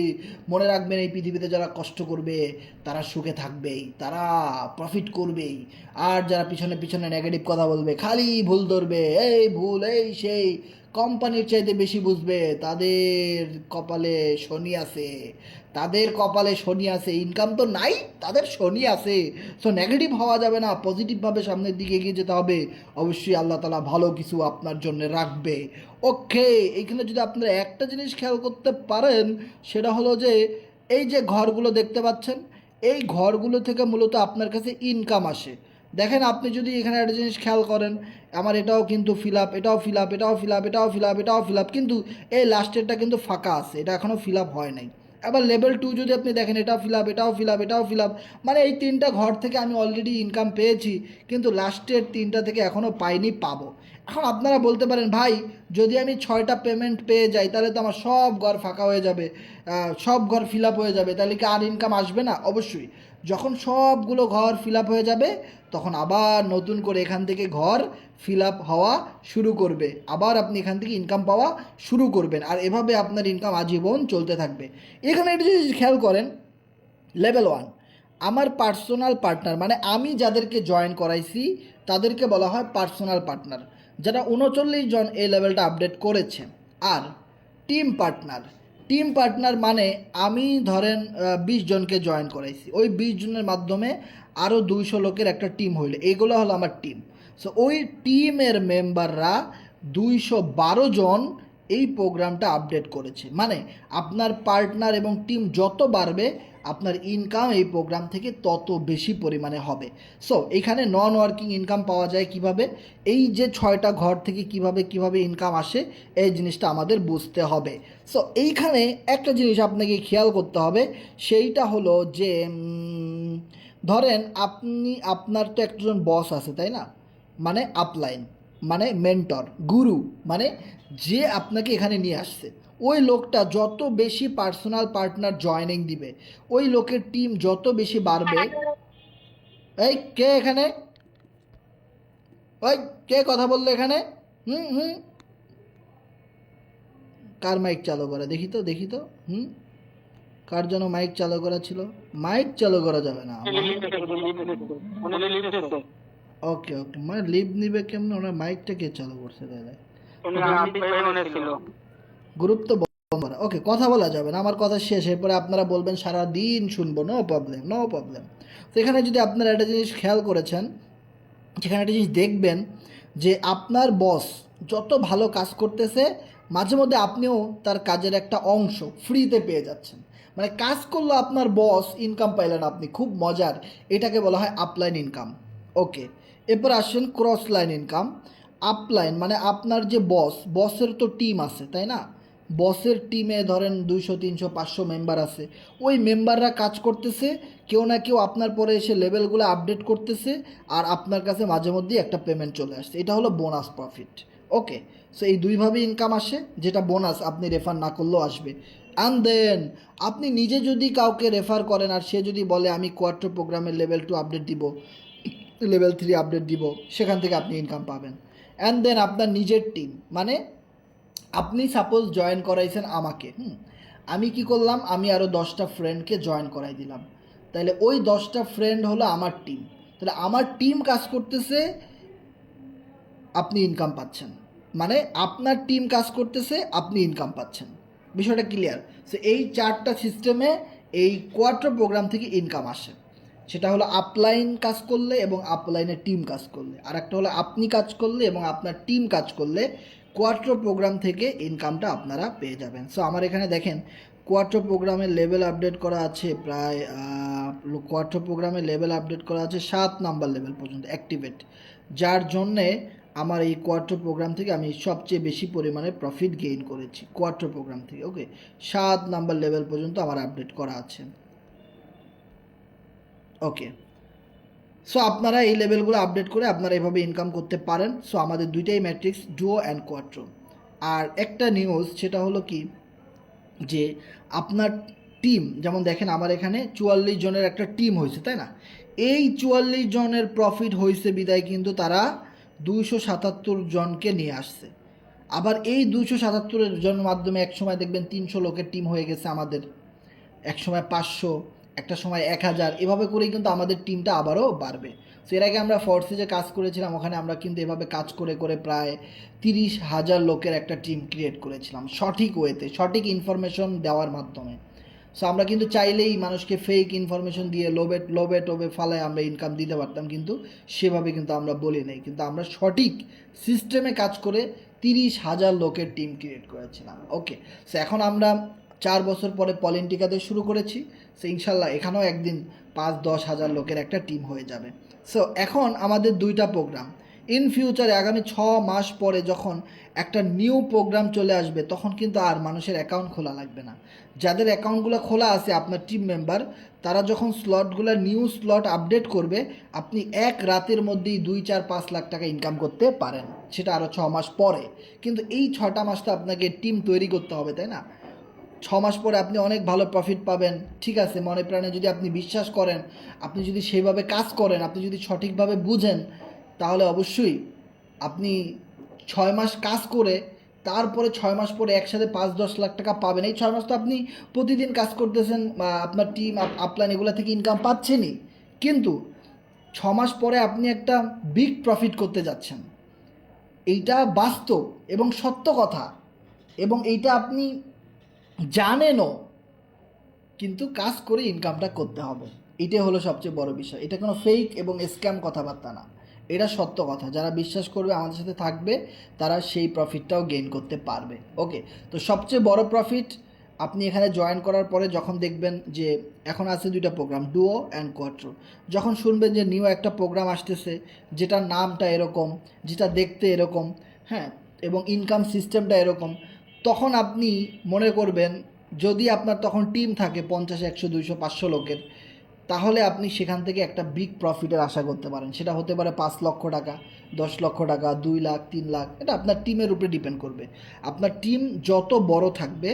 মনে রাখবেন, এই পৃথিবীতে যারা কষ্ট করবে তারা সুখে থাকবেই, তারা প্রফিট করবেই। আর যারা পিছনে পিছনে নেগেটিভ কথা বলবে, খালি ভুল ধরবে, এই ভুল, এই সেই, কোম্পানির চাইতে বেশি বুঝবে, তাদের কপালে শনি আছে, তাদের কপালে শনি আছে, ইনকাম তো নাই, তাদের শনি আছে। সো নেগেটিভ হওয়া যাবে না, পজিটিভভাবে সামনের দিকে এগিয়ে যেতে হবে। অবশ্যই আল্লাহ তাআলা ভালো কিছু আপনার জন্য রাখবে। ওকে, এইখানে যদি আপনারা একটা জিনিস খেয়াল করতে পারেন, সেটা হলো যে এই যে ঘরগুলো দেখতে পাচ্ছেন, এই ঘরগুলো থেকে মূলত আপনার কাছে ইনকাম আসে। দেখেন, আপনি যদি এখানে একটা জিনিস খেয়াল করেন, আমার এটাও কিন্তু ফিল আপ, এটাও ফিল আপ, এটাও ফিল আপ, এটাও ফিল আপ, এটাও ফিল আপ, কিন্তু এই লাস্টেরটা কিন্তু ফাঁকা আছে, এটা এখনও ফিল আপ হয় নাই। আবার লেভেল 2 যদি আপনি দেখেন, এটাও ফিল আপ, এটাও ফিল আপ, এটাও ফিল আপ, মানে এই তিনটা ঘর থেকে আমি অলরেডি ইনকাম পেয়েছি, কিন্তু লাস্টের তিনটা থেকে এখনও পাইনি, পাবো। এখন আপনারা বলতে পারেন, ভাই যদি আমি 6টা পেমেন্ট পেয়ে যাই তাহলে তো আমার সব ঘর ফাঁকা হয়ে যাবে, সব ঘর ফিল আপ হয়ে যাবে, তাহলে কি আর ইনকাম আসবে না? অবশ্যই, যখন সবগুলো ঘর ফিল আপ হয়ে যাবে তখন আবার নতুন করে এখান থেকে ঘর ফিল আপ হওয়া শুরু করবে, আবার আপনি এখান থেকে ইনকাম পাওয়া শুরু করবেন, আর এভাবে আপনার ইনকাম আজীবন চলতে থাকবে। এখানে একটা জিনিস খেয়াল করেন, লেভেল 1 আমার পার্সোনাল পার্টনার, মানে আমি যাদেরকে জয়েন করাইছি তাদেরকে বলা হয় পার্সোনাল পার্টনার, যারা 39 জন এই লেভেলটা আপডেট করেছে। আর টিম পার্টনার, টিম পার্টনার মানে আমি ধরেন 20 জনকে জয়েন করাইছি, ওই 20 জনের মাধ্যমে আরও 200 লোকের একটা টিম হইলো, এইগুলো হলো আমার টিম। সো ওই টিমের মেম্বাররা 212 জন এই প্রোগ্রামটা আপডেট করেছে। মানে আপনার পার্টনার এবং টিম যত বাড়বে আপনার ইনকাম এই প্রোগ্রাম থেকে তত বেশি পরিমাণে হবে। সো এখানে নন ওয়ার্কিং ইনকাম পাওয়া যায় কিভাবে, এই যে 6টা ঘর থেকে কিভাবে ইনকাম আসে, এই জিনিসটা আমাদের বুঝতে হবে। সো এইখানে একটা জিনিস আপনাকে খেয়াল করতে হবে, সেইটা হলো যে ধরেন আপনার তো একজন বস আছে, তাই না? মানে আপলাইন, মানে মেন্টর, গুরু, মানে যে আপনাকে এখানে নিয়ে আসছে, ওই লোকটা যত বেশি পার্সোনাল পার্টনার জয়েনিং দিবে, ওই লোকের টিম যত বেশি বাড়বে। এই কে এখানে, ওই কে কথা বললো এখানে? হুম হুম, কার মাইক চালু করা দেখি তো। কার জন্য মাইক চালু করা ছিল? মাইক চালু করা যাবে না। ওকে ওকে, মানে লিভ নিবে কেমন, ওনার মাইকটা কে চালু করছে তাহলে? গুরুত্ব ওকে, কথা বলা যাবে না, আমার কথা শেষ, এরপরে আপনারা বলবেন সারা দিন শুনবো, নো প্রবলেম নো প্রবলেম। তো এখানে যদি আপনারা একটা জিনিস খেয়াল করেছেন, যেখানে একটা জিনিস দেখবেন যে আপনার বস যত ভালো কাজ করতেছে, মাঝে মধ্যে আপনিও তার কাজের একটা অংশ ফ্রিতে পেয়ে যাচ্ছেন। মানে কাজ করলে আপনার বস, ইনকাম পাইলেন আপনি, খুব মজার, এটাকে বলা হয় আপলাইন ইনকাম। ওকে, এরপর আসেন ক্রস লাইন ইনকাম। আপলাইন মানে আপনার যে বসের তো টিম আছে, তাই না? বসের টিমে ধরেন 200 300 500 মেম্বার আছে, ওই মেম্বাররা কাজ করতেছে, কেউ না কেউ আপনার পরে এসে লেভেলগুলো আপডেট করতেছে, আর আপনার কাছে মাঝে মধ্যেই একটা পেমেন্ট চলে আসছে, এটা হলো বোনাস প্রফিট। ওকে, সো এই দুইভাবে ইনকাম আসে, যেটা বোনাস আপনি রেফার না করলেও আসবে। অ্যান্ড দেন আপনি নিজে যদি কাউকে রেফার করেন আর সে যদি বলে আমি কোয়ার্টার প্রোগ্রামের লেভেল 2 আপডেট দিব, লেভেল 3 আপডেট দিব, সেখান থেকে আপনি ইনকাম পাবেন। অ্যান্ড দেন আপনার নিজের টিম, মানে আপনি সাপোজ জয়েন করাইছেন আমাকে, আমি কি করলাম, আমি আরও 10টা ফ্রেন্ডকে জয়েন করাই দিলাম, তাহলে ওই 10টা ফ্রেন্ড হলো আমার টিম, তাহলে আমার টিম কাজ করতেছে, আপনি ইনকাম পাচ্ছেন, মানে আপনার টিম কাজ করতেছে, আপনি ইনকাম পাচ্ছেন। বিষয়টা ক্লিয়ার? সো এই 4টা সিস্টেমে এই কোয়ার্টার প্রোগ্রাম থেকে ইনকাম আসে। সেটা হলো আপলাইন কাজ করলে এবং আপলাইনের টিম কাজ করলে, আর একটা হলো আপনি কাজ করলে এবং আপনার টিম কাজ করলে কোয়ার্টার প্রোগ্রাম থেকে ইনকামটা আপনারা পেয়ে যাবেন। সো আমার এখানে দেখেন কোয়ার্টার প্রোগ্রামের লেভেল আপডেট করা আছে প্রায়, কোয়ার্টার প্রোগ্রামের লেভেল আপডেট করা আছে 7 নাম্বার লেভেল পর্যন্ত অ্যাক্টিভেট, যার জন্যে আমার এই কোয়ার্টার প্রোগ্রাম থেকে আমি সবচেয়ে বেশি পরিমাণে প্রফিট গেইন করেছি কোয়ার্টার প্রোগ্রাম থেকে। ওকে, 7 নাম্বার লেভেল পর্যন্ত আমার আপডেট করা আছে। ওকে, সো আপনারা এই লেভেলগুলো আপডেট করে আপনারা এভাবে ইনকাম করতে পারেন। সো আমাদের দুইটাই ম্যাট্রিক্স, ডুও অ্যান্ড কোয়াট্রো। আর একটা নিউজ, সেটা হলো কি যে আপনার টিম, যেমন দেখেন আমার এখানে 44 জনের একটা টিম হয়েছে, তাই না? এই 44 জনের প্রফিট হয়েছে বিদায় কিন্তু তারা 277 জনকে নিয়ে আসছে। আবার এই 277 জনের মাধ্যমে এক সময় দেখবেন 300 লোকের টিম হয়ে গেছে আমাদের, এক সময় 500, একটা সময় 1000, এভাবে করেই কিন্তু আমাদের টিমটা আবারও বাড়বে। সো এর আগে আমরা ফোর্সে যে কাজ করেছিলাম ওখানে আমরা কিন্তু এভাবে কাজ করে করে প্রায় 30,000 লোকের একটা টিম ক্রিয়েট করেছিলাম সঠিক ওয়েতে, সঠিক ইনফরমেশন দেওয়ার মাধ্যমে। সো আমরা কিন্তু চাইলেই মানুষকে ফেক ইনফরমেশন দিয়ে লোভে টোবে ফালায় আমরা ইনকাম দিতে পারতাম, কিন্তু সেভাবে কিন্তু আমরা বলি নাই, কিন্তু আমরা সঠিক সিস্টেমে কাজ করে 30,000 লোকের টিম ক্রিয়েট করেছিলাম। ওকে, সো এখন আমরা 4 বছর পরে পলিটিকাতে শুরু করেছি। সো ইনশাল্লাহ এখানেও একদিন 5-10 হাজার লোকের একটা টিম হয়ে যাবে। সো এখন আমাদের দুইটা প্রোগ্রাম, ইন ফিউচারে আগামী 6 মাস পরে যখন একটা নিউ প্রোগ্রাম চলে আসবে তখন কিন্তু আর মানুষের অ্যাকাউন্ট খোলা লাগবে না। যাদের অ্যাকাউন্টগুলো খোলা আছে আপনার টিম মেম্বার, তারা যখন স্লটগুলো নিউ স্লট আপডেট করবে আপনি এক রাতের মধ্যেই 2-4-5 লাখ টাকা ইনকাম করতে পারেন, সেটা আরও 6 মাস পরে। কিন্তু এই 6টা মাস তো আপনাকে টিম তৈরি করতে হবে, তাই না? 6 মাস পরে আপনি অনেক ভালো প্রফিট পাবেন, ঠিক আছে, মনে প্রাণে যদি আপনি বিশ্বাস করেন, আপনি যদি সেইভাবে কাজ করেন, আপনি যদি সঠিকভাবে বুঝেন, তাহলে অবশ্যই আপনি 6 মাস কাজ করে তারপরে 6 মাস পরে একসাথে 5-10 লাখ টাকা পাবেন। এই 6 মাস তো আপনি প্রতিদিন কাজ করতেছেন, বা আপনার টিম আপলাইন এগুলো থেকে ইনকাম পাচ্ছেনই, কিন্তু 6 মাস পরে আপনি একটা বিগ প্রফিট করতে যাচ্ছেন। এইটা বাস্তব এবং সত্য কথা, এবং এইটা আপনি জানেনও, কিন্তু কাজ করে ইনকামটা করতে হবে। এটাই হলো সবচেয়ে বড় বিষয়। এটা কোনো ফেক এবং স্ক্যাম কথাবার্তা না, এটা সত্য কথা। যারা বিশ্বাস করবে, আমাদের সাথে থাকবে, তারা সেই প্রফিটটাও গেইন করতে পারবে। ওকে, তো সবচেয়ে বড় প্রফিট আপনি এখানে জয়েন করার পরে যখন দেখবেন যে এখন আছে দুইটা প্রোগ্রাম, ডুও অ্যান্ড কোয়াট্রো, যখন শুনবেন যে নিউ একটা প্রোগ্রাম আসতেছে যেটার নামটা এরকম, যেটা দেখতে এরকম, হ্যাঁ, এবং ইনকাম সিস্টেমটা এরকম, তখন আপনি মনে করবেন, যদি আপনার তখন টিম থাকে 50, 100, 200, 500 লোকের, তাহলে আপনি সেখান থেকে একটা বিগ প্রফিটের আশা করতে পারেন। সেটা হতে পারে 5 লক্ষ টাকা, 10 লক্ষ টাকা, 2 লাখ, 3 লাখ, এটা আপনার টিমের উপরে ডিপেন্ড করবে। আপনার টিম যত বড় থাকবে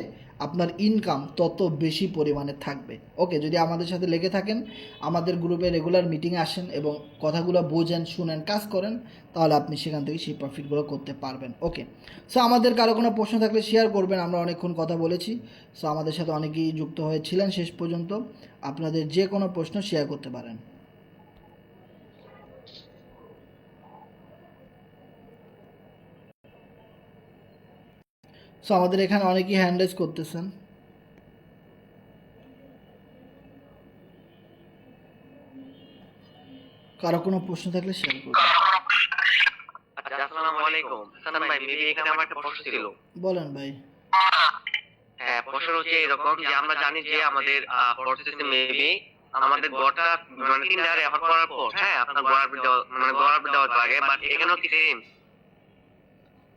আপনার ইনকাম তত বেশি পরিমাণে থাকবে। ওকে, যদি আমাদের সাথে লেগে থাকেন, আমাদের গ্রুপে রেগুলার মিটিংয়ে আসেন এবং কথাগুলো বোঝেন, শুনেন, কাজ করেন, তাহলে আপনি সেখান থেকে সেই প্রফিটগুলো করতে পারবেন। ওকে, সো আমাদের কারো কোনো প্রশ্ন থাকলে শেয়ার করবেন। আমরা অনেকক্ষণ কথা বলেছি, সো আমাদের সাথে অনেকেই যুক্ত হয়েছিলেন শেষ পর্যন্ত। আপনাদের যে কোনো প্রশ্ন শেয়ার করতে পারেন। সো আমাদের এখানে অনেকেই হ্যান্ড রাইজ করতেছেন। কারো কোনো প্রশ্ন থাকলে শেয়ার করুন। আসসালামু আলাইকুম সালাম ভাই, মেবি এখানে আমার একটা প্রশ্ন ছিল। বলেন ভাই। হ্যাঁ, প্রশ্ন হচ্ছে এরকম যে আমরা জানি যে আমাদের প্রসেসে মেবি আমাদের গোটা মানে 3টা রেফার করার পর, হ্যাঁ, আপনার গোড়ার মানে গোড়ার দেওয়া লাগে, বাট এখানেও কি সেম?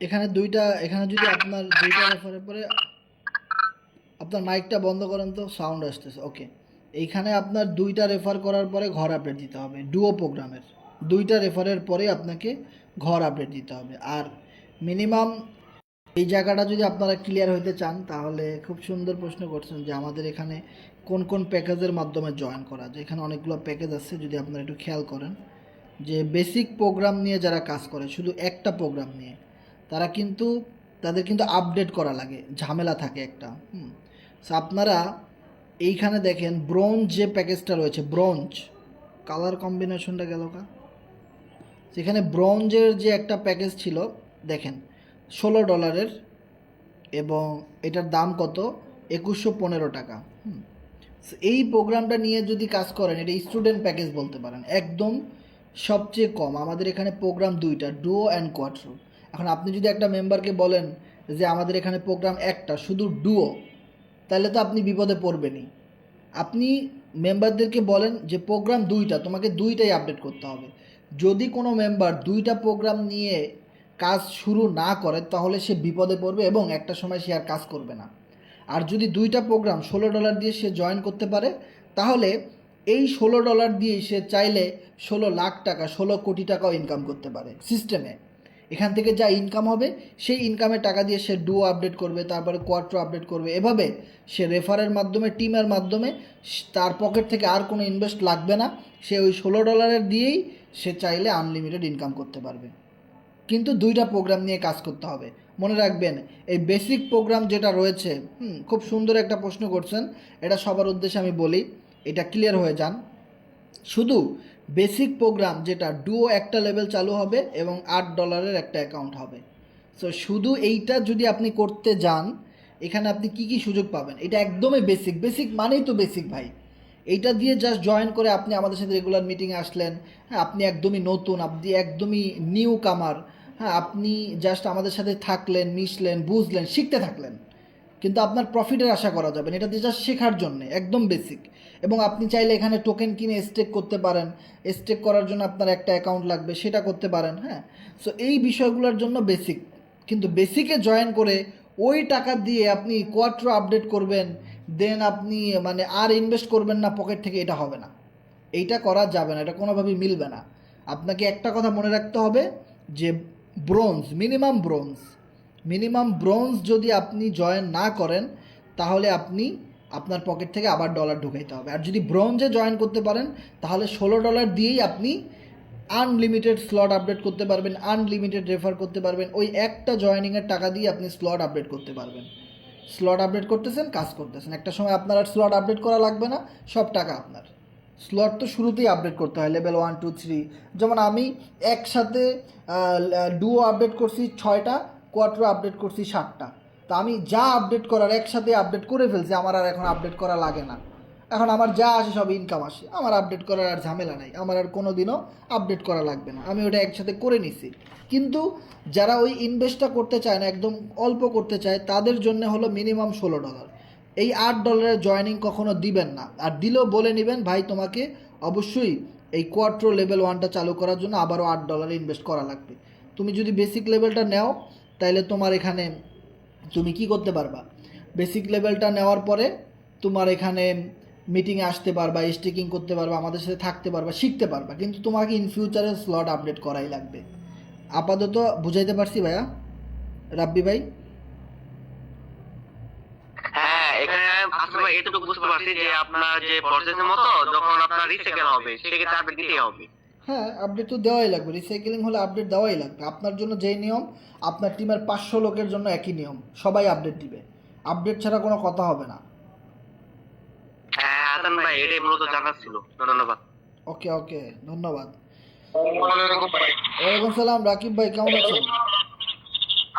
এখানে দুইটা, এখানে যদি আপনার দুইটা রেফারের পরে, আপনার মাইকটা বন্ধ করেন তো, সাউন্ড আসতেছে। ওকে, এইখানে আপনার দুইটা রেফার করার পরে ঘর আপডেট দিতে হবে। ডুও প্রোগ্রামের দুইটা রেফারের পরে আপনাকে ঘর আপডেট দিতে হবে। আর মিনিমাম এই জায়গাটা যদি আপনারা ক্লিয়ার হইতে চান, তাহলে খুব সুন্দর প্রশ্ন করছেন যে আমাদের এখানে কোন কোন প্যাকেজের মাধ্যমে জয়েন করা যায়। এখানে অনেকগুলো প্যাকেজ আছে, যদি আপনারা একটু খেয়াল করেন, যে বেসিক প্রোগ্রাম নিয়ে যারা কাজ করে, শুধু একটা প্রোগ্রাম নিয়ে, তারা কিন্তু তাদের কিন্তু আপডেট করা লাগে, ঝামেলা থাকে একটা। সো আপনারা এইখানে দেখেন ব্রোঞ্জ যে প্যাকেজটা রয়েছে, ব্রোঞ্জ কালার কম্বিনেশনটা গেল কা, সেখানে ব্রোঞ্জের যে একটা প্যাকেজ ছিল দেখেন $16, এবং এটার দাম কত, 2115 টাকা। এই প্রোগ্রামটা নিয়ে যদি কাজ করেন, এটা স্টুডেন্ট প্যাকেজ বলতে পারেন, একদম সবচেয়ে কম। আমাদের এখানে প্রোগ্রাম দুইটা, ডুও অ্যান্ড কোয়াট্রো। এখন আপনি যদি একটা মেম্বারকে বলেন যে আমাদের এখানে প্রোগ্রাম একটা শুধু ডুও, তাহলে তো আপনি বিপদে পড়বেনই। আপনি মেম্বারদেরকে বলেন যে প্রোগ্রাম দুইটা, তোমাকে দুইটাই আপডেট করতে হবে। যদি কোনো মেম্বার দুইটা প্রোগ্রাম নিয়ে কাজ শুরু না করে, তাহলে সে বিপদে পড়বে এবং একটা সময় সে আর কাজ করবে না। আর যদি দুইটা প্রোগ্রাম $16 দিয়ে সে জয়েন করতে পারে, তাহলে এই $16 দিয়েই সে চাইলে 16 লাখ টাকা, 16 কোটি টাকাও ইনকাম করতে পারে সিস্টেমে। এখান থেকে যা ইনকাম হবে সেই ইনকামের টাকা দিয়ে সে ডুও আপডেট করবে, তারপরে কোয়াট্রো আপডেট করবে। এভাবে সে রেফারের মাধ্যমে, টিমের মাধ্যমে, তার পকেট থেকে আর কোনো ইনভেস্ট লাগবে না। সে ওই $16 দিয়েই সে চাইলে আনলিমিটেড ইনকাম করতে পারবে। কিন্তু দুইটা প্রোগ্রাম নিয়ে কাজ করতে হবে। মনে রাখবেন, এই বেসিক প্রোগ্রাম যেটা রয়েছে, খুব সুন্দর একটা প্রশ্ন করছেন, এটা সবার উদ্দেশ্যে আমি বলি, এটা ক্লিয়ার হয়ে যান। শুধু বেসিক প্রোগ্রাম যেটা ডুও একটা লেভেল চালু হবে এবং $8 একটা অ্যাকাউন্ট হবে। সো শুধু এইটা যদি আপনি করতে যান, এখানে আপনি কি কি সুযোগ পাবেন, এটা একদমই বেসিক। বেসিক মানেই তো বেসিক ভাই। এইটা দিয়ে জাস্ট জয়েন করে আপনি আমাদের সাথে রেগুলার মিটিংয়ে আসলেন। হ্যাঁ, আপনি একদমই নতুন, আপনি একদমই নিউ কামার। হ্যাঁ, আপনি জাস্ট আমাদের সাথে থাকলেন, মিশলেন, বুঝলেন, শিখতে থাকলেন, কিন্তু আপনার প্রফিটের আশা করা যাবে না। এটা দিয়ে জাস্ট শেখার জন্যে, একদম বেসিক। এবং আপনি চাইলে এখানে টোকেন কিনে স্টেক করতে পারেন। স্টেক করার জন্য আপনার একটা অ্যাকাউন্ট লাগবে, সেটা করতে পারেন। হ্যাঁ, সো এই বিষয়গুলোর জন্য বেসিক। কিন্তু বেসিকে জয়েন করে ওই টাকা দিয়ে আপনি কোয়ার্ট্রো আপডেট করবেন, দেন আপনি মানে আর ইনভেস্ট করবেন না পকেট থেকে, এটা হবে না। এইটা করা যাবে না, এটা কোনোভাবেই মিলবে না। আপনাকে একটা কথা মনে রাখতে হবে যে ব্রোঞ্জ, মিনিমাম ব্রোঞ্জ যদি আপনি জয়েন না করেন, তাহলে আপনি আপনার পকেট থেকে আবার ডলার ঢুকাইতে হবে। আর যদি ব্রোঞ্জে জয়েন করতে পারেন, তাহলে $16 দিয়েই আপনি আনলিমিটেড স্লট আপডেট করতে পারবেন, আনলিমিটেড রেফার করতে পারবেন। ওই একটা জয়েনিংয়ের টাকা দিয়ে আপনি স্লট আপডেট করতে পারবেন। স্লট আপডেট করতেছেন, কাজ করতেছেন, একটা সময় আপনার আর স্লট আপডেট করা লাগবে না, সব টাকা আপনার। স্লট তো শুরুতেই আপডেট করতে হয়, লেভেল 1 2 3। যেমন আমি একসাথে ডুও আপডেট করছি 6টা, কোয়ার্ট্রো আপডেট করছি 7টা। তো আমি যা আপডেট করার একসাথে আপডেট করে ফেলছি, আমার আর এখন আপডেট করা লাগে না। এখন আমার যা আসে সব ইনকাম আসে, আমার আপডেট করার আর ঝামেলা নাই, আমার আর কোনো দিনও আপডেট করা লাগবে না, আমি ওটা একসাথে করে নিছি। কিন্তু যারা ওই ইনভেস্টটা করতে চায় না, একদম অল্প করতে চায়, তাদের জন্য হলো মিনিমাম $16। এই $8 জয়েনিং কখনো দিবেন না। আর দিলেও বলে নেবেন, ভাই তোমাকে অবশ্যই এই কোয়ার্ট্রো লেভেল 1টা চালু করার জন্য আবারও $8 ইনভেস্ট করা লাগবে। তুমি যদি বেসিক লেভেলটা নেও, তাহলে তোমার এখানে তুমি কি করতে পারবা, বেসিক লেভেলটা নেওয়ার পরে তোমার এখানে মিটিংয়ে আসতে পারবা, স্টেকিং করতে পারবা, আমাদের সাথে থাকতে পারবা, শিখতে পারবা। কিন্তু তোমাকে ইন ফিউচারে স্লট আপডেট করাই লাগবে। আপাতত বুঝাইতে পারছি ভাইয়া, রাব্বি ভাই? হ্যাঁ, এখানে আসলে এতটুকু বুঝতে পারছি যে আপনার যে প্রসেসের মতো যখন আপনার রিসাইকেল হবে, সেক্ষেত্রে আপডেট দিতেই হবে। হ্যাঁ, আপডেট তো দেওয়াই লাগবে। রিসাইকেলিং হলে আপডেট দেওয়াই লাগবে। আপনার জন্য যেই নিয়ম, আপনার টিমের 500 লোকের জন্য একই নিয়ম, সবাই আপডেট দিবে। আপডেট ছাড়া কোনো কথা হবে না। হ্যাঁ হাসান ভাই, এটাই মূলত জানার ছিল। ধন্যবাদ। ওকে ওকে, ধন্যবাদ। ওয়ালাইকুম সালাম, রাকিব ভাই কেমন আছেন?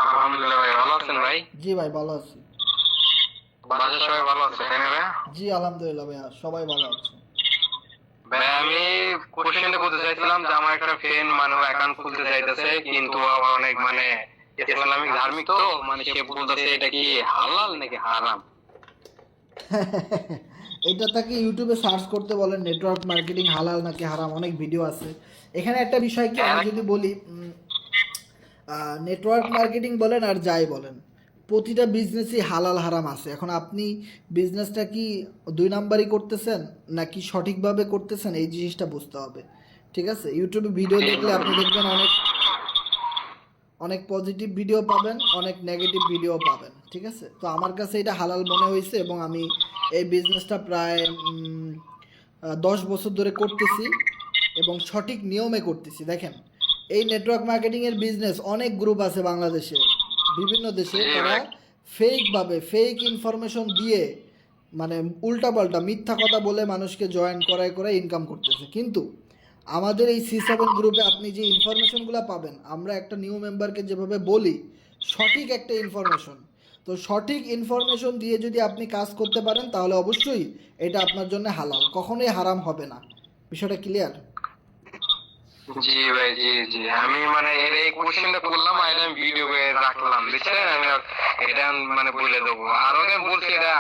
আলহামদুলিল্লাহ ভাই, ভালো আছেন ভাই? জি ভাই, ভালো আছি। বাসার সবাই ভালো আছে তাই না ভাই? জি আলহামদুলিল্লাহ ভাইয়া, সবাই ভালো আছে। ভাই আমি কোশ্চেনটা করতে চাইছিলাম যে আমার একটা ফ্রেন্ড মানে অ্যাকাউন্ট খুলতে চাইতেছে, কিন্তু আবার অনেক মানে ইসলামিক ধার্মিক, তো মানে সে বলতেছে এটা কি হালাল নাকি হারাম। এটা তাকে ইউটিউবে সার্চ করতে বলেন, নেটওয়ার্ক মার্কেটিং হালাল নাকি হারাম, অনেক ভিডিও আছে। এখানে একটা বিষয় কি আমি যদি বলি, নেটওয়ার্ক মার্কেটিং বলেন আর যাই বলেন, প্রতিটা বিজনেসই হালাল হারাম আছে। এখন আপনি বিজনেসটা কি 2 নাম্বারই করতেছেন নাকি সঠিকভাবে করতেছেন, এই জিনিসটা বুঝতে হবে। ঠিক আছে, ইউটিউবে ভিডিও দেখলে আপনি দেখবেন অনেক পজিটিভ ভিডিও পাবেন, অনেক নেগেটিভ ভিডিও পাবেন। ঠিক আছে, তো আমার কাছে এটা হালাল মনে হয়েছে এবং আমি এই বিজনেসটা প্রায় 10 বছর ধরে করতেছি এবং সঠিক নিয়মে করতেছি। দেখেন, এই নেটওয়ার্ক মার্কেটিংয়ের বিজনেস অনেক গ্রুপ আছে বাংলাদেশে, বিভিন্ন দেশে, তারা ফেকভাবে ফেক ইনফরমেশন দিয়ে মানে উল্টাপাল্টা মিথ্যা কথা বলে মানুষকে জয়েন করে ইনকাম করতেছে। কিন্তু আমাদের এই C7 গ্রুপে আপনি যে ইনফরমেশনগুলো পাবেন, আমরা একটা নিউ মেম্বারকে যেভাবে বলি সঠিক একটা ইনফরমেশন, তো সঠিক ইনফরমেশন দিয়ে যদি আপনি কাজ করতে পারেন, তাহলে অবশ্যই এটা আপনার জন্য হালাল, কখনোই হারাম হবে না। বিষয়টা ক্লিয়ার? জি ভাই, জি জি, আমি মানে এর এই কোশ্চেনটা করলাম আর আমি ভিডিও করে রাখলাম, বুঝছেন? আমি এটা মানে বলে দেবো। আর ওকে বলছি এটা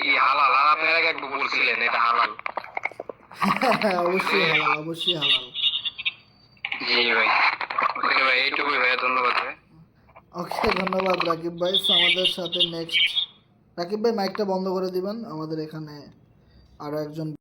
ই হালাল, আর আপনি আগে একটু বলছিলেন এটা হালাল। অবশ্যই হালাল, অবশ্যই হালাল। জি ভাই, ওকে ভাই, এইটুকুই ভাই, ধন্যবাদ ভাই। ওকে, ধন্যবাদ রাকিব ভাই। So, আমাদের সাথে নেক্সট, রাকিব ভাই মাইকটা বন্ধ করে দিবেন, আমাদের এখানে আরো একজন